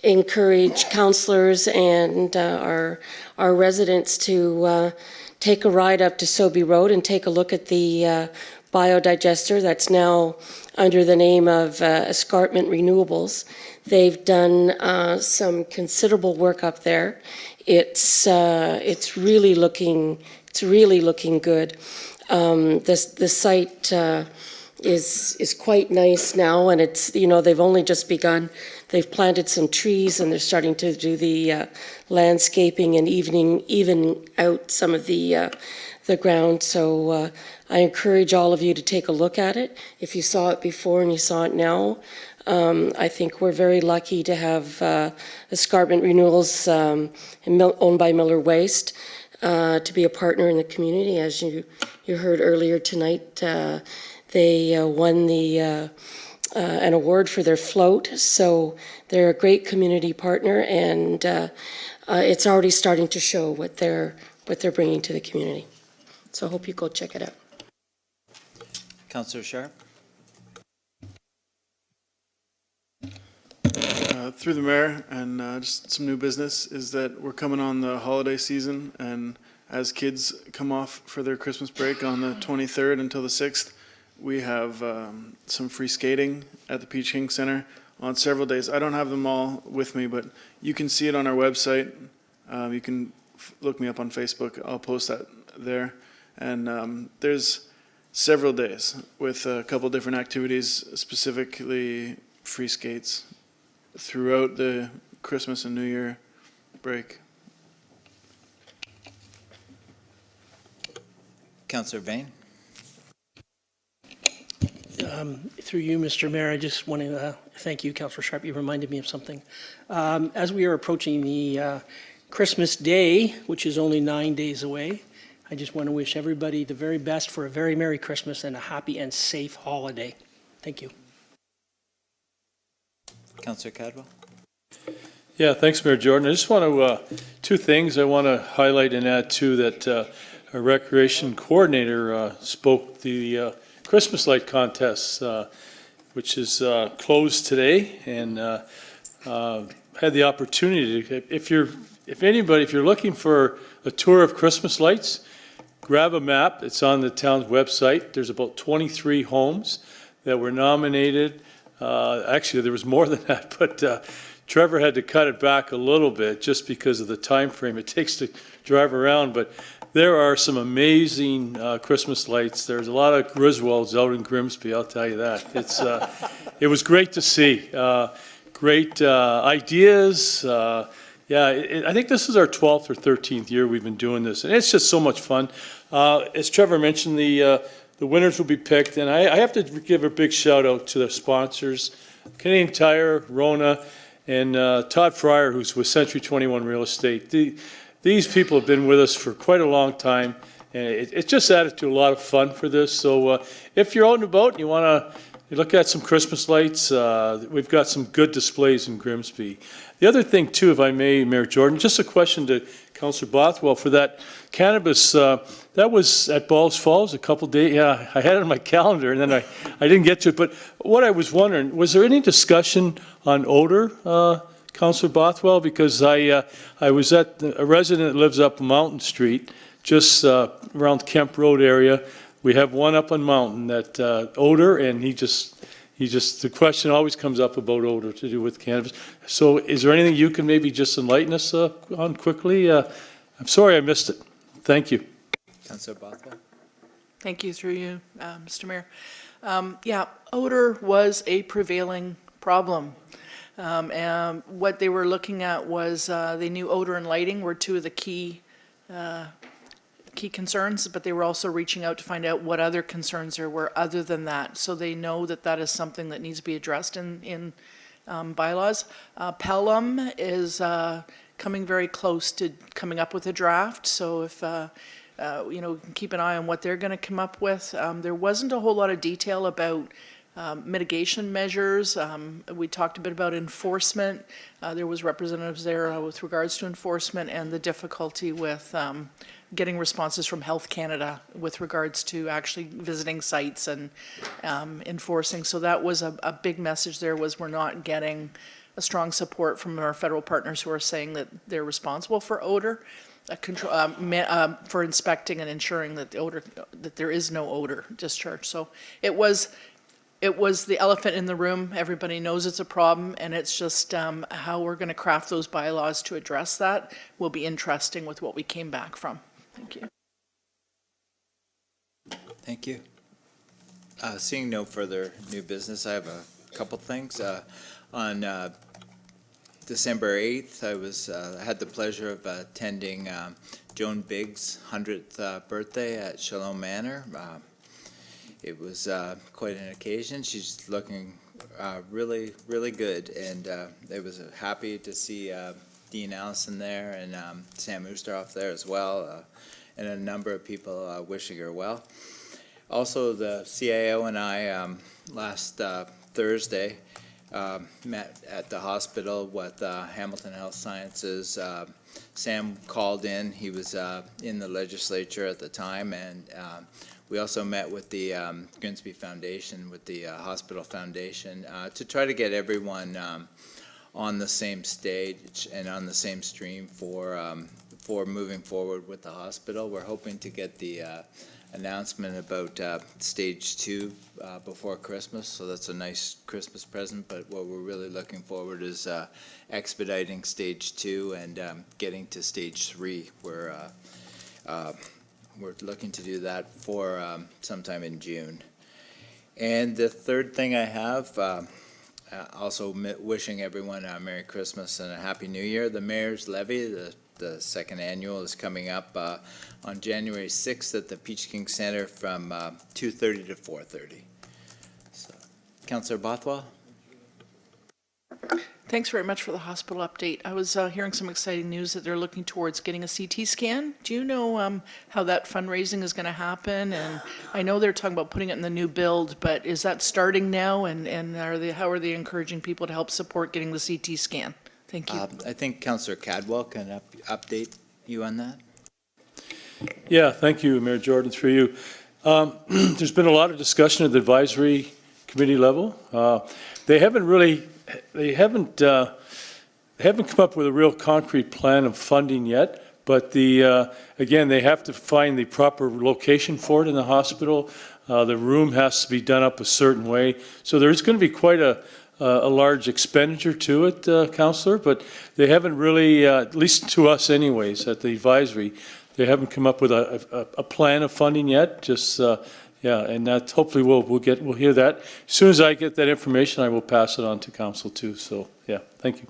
encourage councillors and our residents to take a ride up to Sobey Road and take a look at the biodigester that's now under the name of Escarpment Renewables. They've done some considerable work up there. It's really looking good. The site is quite nice now, and it's, you know, they've only just begun. They've planted some trees, and they're starting to do the landscaping and even out some of the ground. So I encourage all of you to take a look at it. If you saw it before and you saw it now, I think we're very lucky to have Escarpment Renewals owned by Miller Waste to be a partner in the community. As you heard earlier tonight, they won an award for their float. So they're a great community partner, and it's already starting to show what they're bringing to the community. So I hope you go check it out. Councillor Sharp? Through the mayor, and just some new business, is that we're coming on the holiday season, and as kids come off for their Christmas break on the 23rd until the 6th, we have some free skating at the Peach King Center on several days. I don't have them all with me, but you can see it on our website. You can look me up on Facebook. I'll post that there. And there's several days with a couple different activities, specifically free skates throughout the Christmas and New Year break. Councillor Vane? Through you, Mr. Mayor, I just want to thank you, Councillor Sharp. You reminded me of something. As we are approaching the Christmas Day, which is only 9 days away, I just want to wish everybody the very best for a very Merry Christmas and a happy and safe holiday. Thank you. Councillor Cadwell? Yeah, thanks, Mayor Jordan. I just want to, two things I want to highlight and add to that. Our recreation coordinator spoke the Christmas light contest, which is closed today, and had the opportunity to, if you're looking for a tour of Christmas lights, grab a map. It's on the town's website. There's about 23 homes that were nominated. Actually, there was more than that, but Trevor had to cut it back a little bit just because of the time frame it takes to drive around. But there are some amazing Christmas lights. There's a lot of Griswolds out in Grimsby, I'll tell you that. It was great to see. Great ideas. I think this is our 12th or 13th year we've been doing this, and it's just so much fun. As Trevor mentioned, the winners will be picked, and I have to give a big shout out to the sponsors, Canadian Tire, Rona, and Todd Fryer, who's with Century 21 Real Estate. These people have been with us for quite a long time, and it just added to a lot of fun for this. So if you're out and about and you want to look at some Christmas lights, we've got some good displays in Grimsby. The other thing, too, if I may, Mayor Jordan, just a question to Councillor Bothwell for that cannabis. That was at Balls Falls a couple days. Yeah, I had it on my calendar, and then I didn't get to it. But what I was wondering, was there any discussion on odor, Councillor Bothwell? Because I was at a resident that lives up Mountain Street, just around Kemp Road area. We have one up on Mountain that odor, and the question always comes up about odor to do with cannabis. So is there anything you can maybe just enlighten us on quickly? I'm sorry I missed it. Thank you. Councillor Bothwell? Thank you, through you, Mr. Mayor. Odor was a prevailing problem. And what they were looking at was they knew odor and lighting were two of the key concerns, but they were also reaching out to find out what other concerns there were other than that. So they know that that is something that needs to be addressed in bylaws. Pelham is coming very close to coming up with a draft. So if we can keep an eye on what they're going to come up with. There wasn't a whole lot of detail about mitigation measures. We talked a bit about enforcement. There was representatives there with regards to enforcement and the difficulty with getting responses from Health Canada with regards to actually visiting sites and enforcing. So that was a big message there, was we're not getting a strong support from our federal partners who are saying that they're responsible for odor. control, for inspecting and ensuring that that there is no odor discharge. So it was the elephant in the room. Everybody knows it's a problem, and it's just how we're going to craft those bylaws to address that will be interesting with what we came back from. Thank you. Thank you. Seeing no further new business, I have a couple things. On December 8th, I had the pleasure of attending Joan Biggs' 100th birthday at Shalom Manor. It was quite an occasion. She's looking really, really good, and it was happy to see Dean Allison there and Sam Oosterhoff there as well, and a number of people wishing her well. Also, the CIO and I last Thursday met at the hospital with Hamilton Health Sciences. Sam called in. He was in the legislature at the time, and we also met with the Grimsby Foundation, with the hospital foundation, to try to get everyone on the same stage and on the same stream for moving forward with the hospital. We're hoping to get the announcement about stage 2 before Christmas, so that's a nice Christmas present, but what we're really looking forward is expediting stage 2 and getting to stage 3. We're looking to do that for sometime in June. And the third thing I have, also wishing everyone a Merry Christmas and a Happy New Year. The Mayor's Levy, the second annual, is coming up on January 6th at the Peach King Center from 2:30 to 4:30. So, Councillor Bothwell? Thanks very much for the hospital update. I was hearing some exciting news that they're looking towards getting a CT scan. Do you know how that fundraising is going to happen? And I know they're talking about putting it in the new build, but is that starting now? And how are they encouraging people to help support getting the CT scan? Thank you. I think Councillor Cadwell can update you on that. Yeah, thank you, Mayor Jordan, through you. There's been a lot of discussion at the advisory committee level. They haven't come up with a real concrete plan of funding yet, but again, they have to find the proper location for it in the hospital. The room has to be done up a certain way. So there's going to be quite a large expenditure to it, Councillor, but they haven't really, at least to us anyways, at the advisory, they haven't come up with a plan of funding yet. Just yeah, and that hopefully we'll hear that. As soon as I get that information, I will pass it on to council too. So yeah, thank you.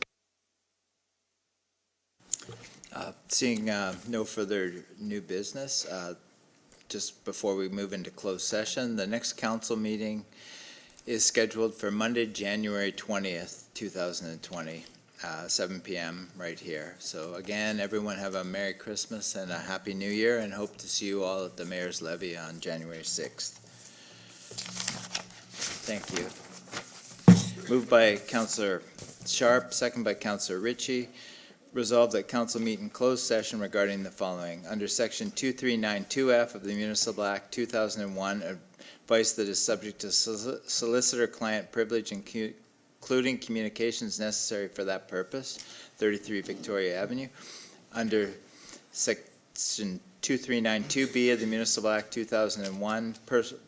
Seeing no further new business, just before we move into closed session, the next council meeting is scheduled for Monday, January 20th, 2020, 7 p.m. right here. So again, everyone have a Merry Christmas and a Happy New Year, and hope to see you all at the Mayor's Levy on January 6th. Thank you. Moved by Councillor Sharp, second by Councillor Ritchie. Resolved that council meet in closed session regarding the following. Under section 2392F of the Municipal Act 2001, advice that is subject to solicitor-client privilege, including communications necessary for that purpose, 33 Victoria Avenue. Under section 2392B of the Municipal Act 2001,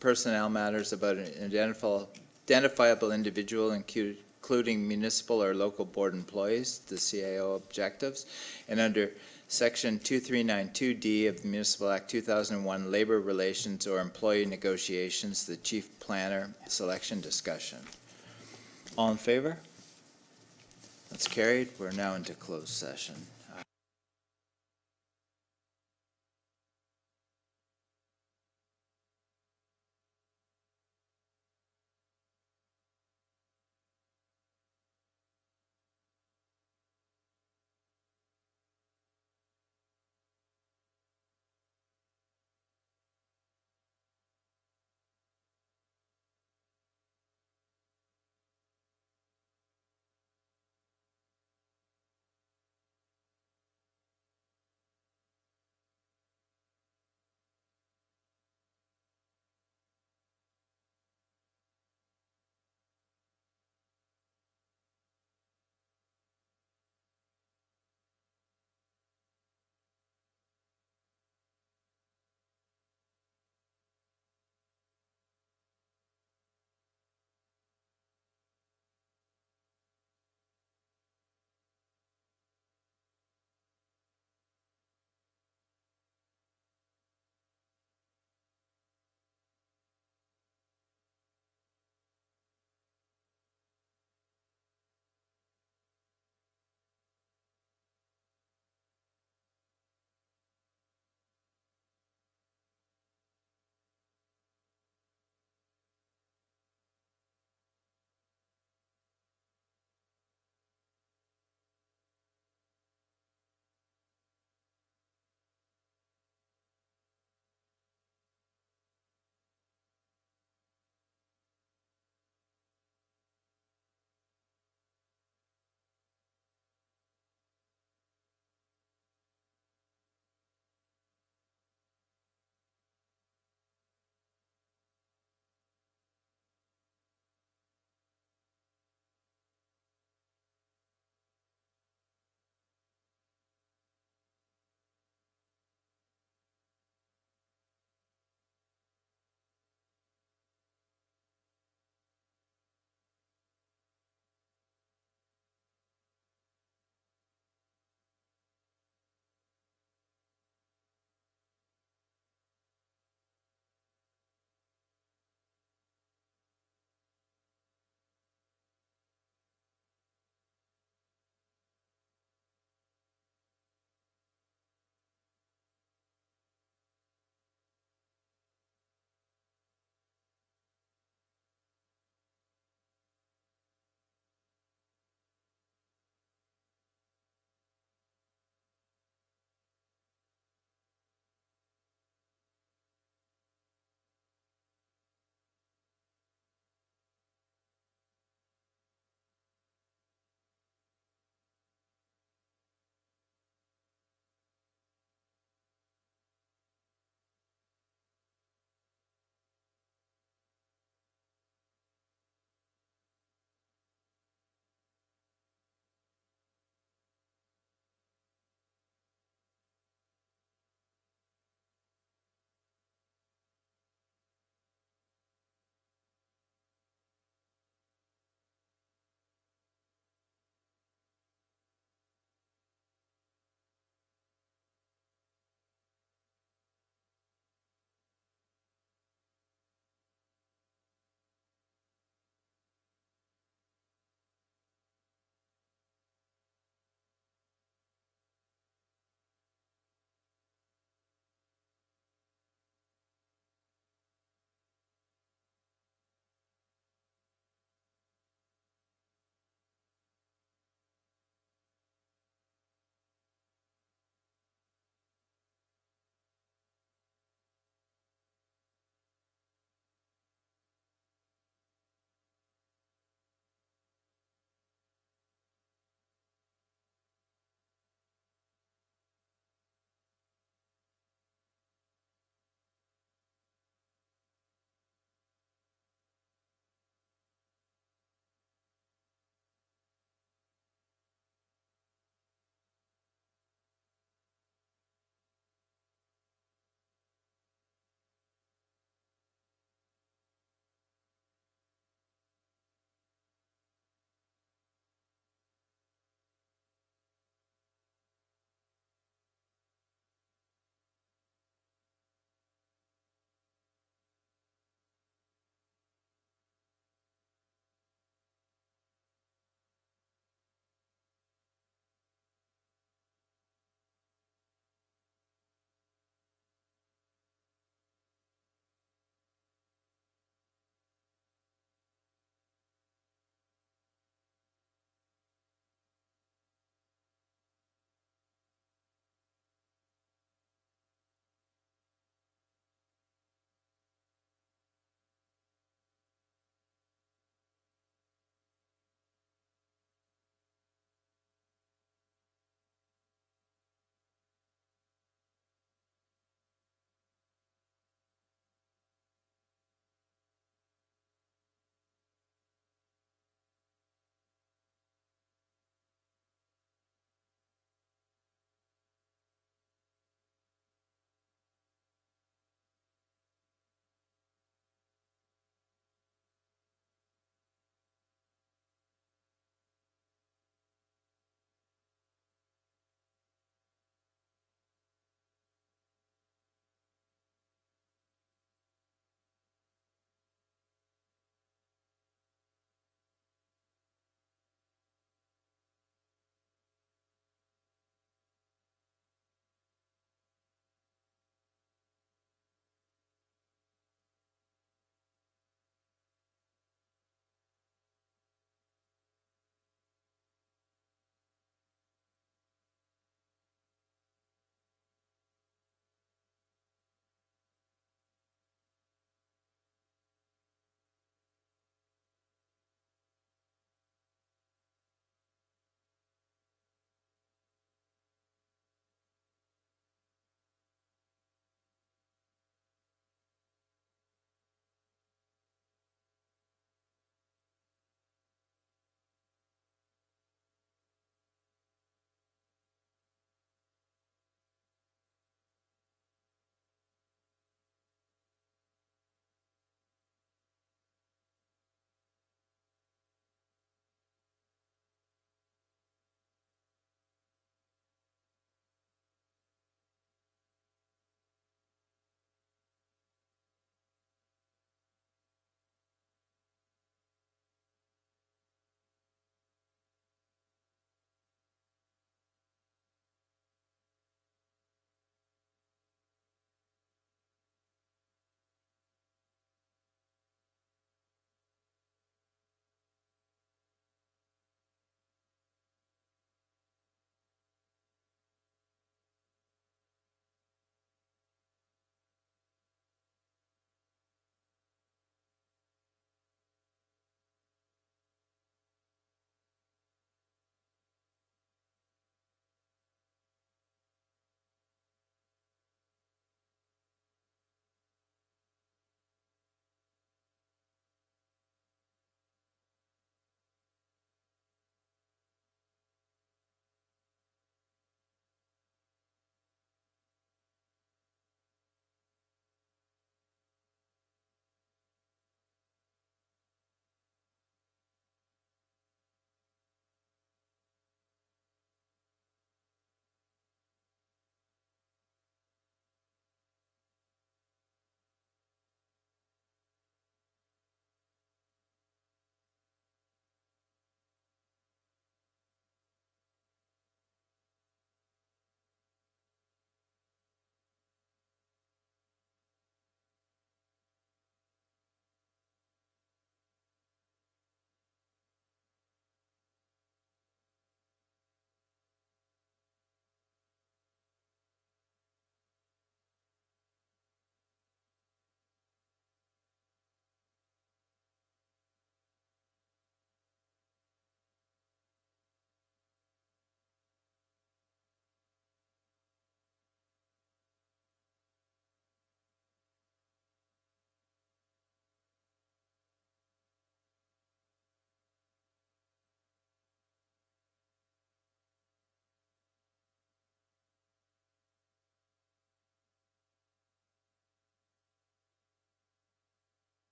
personnel matters about an identifiable individual, including municipal or local board employees, the CAO objectives. And under section 2392D of the Municipal Act 2001, labor relations or employee negotiations, the chief planner selection discussion. All in favor? That's carried. We're now into closed session.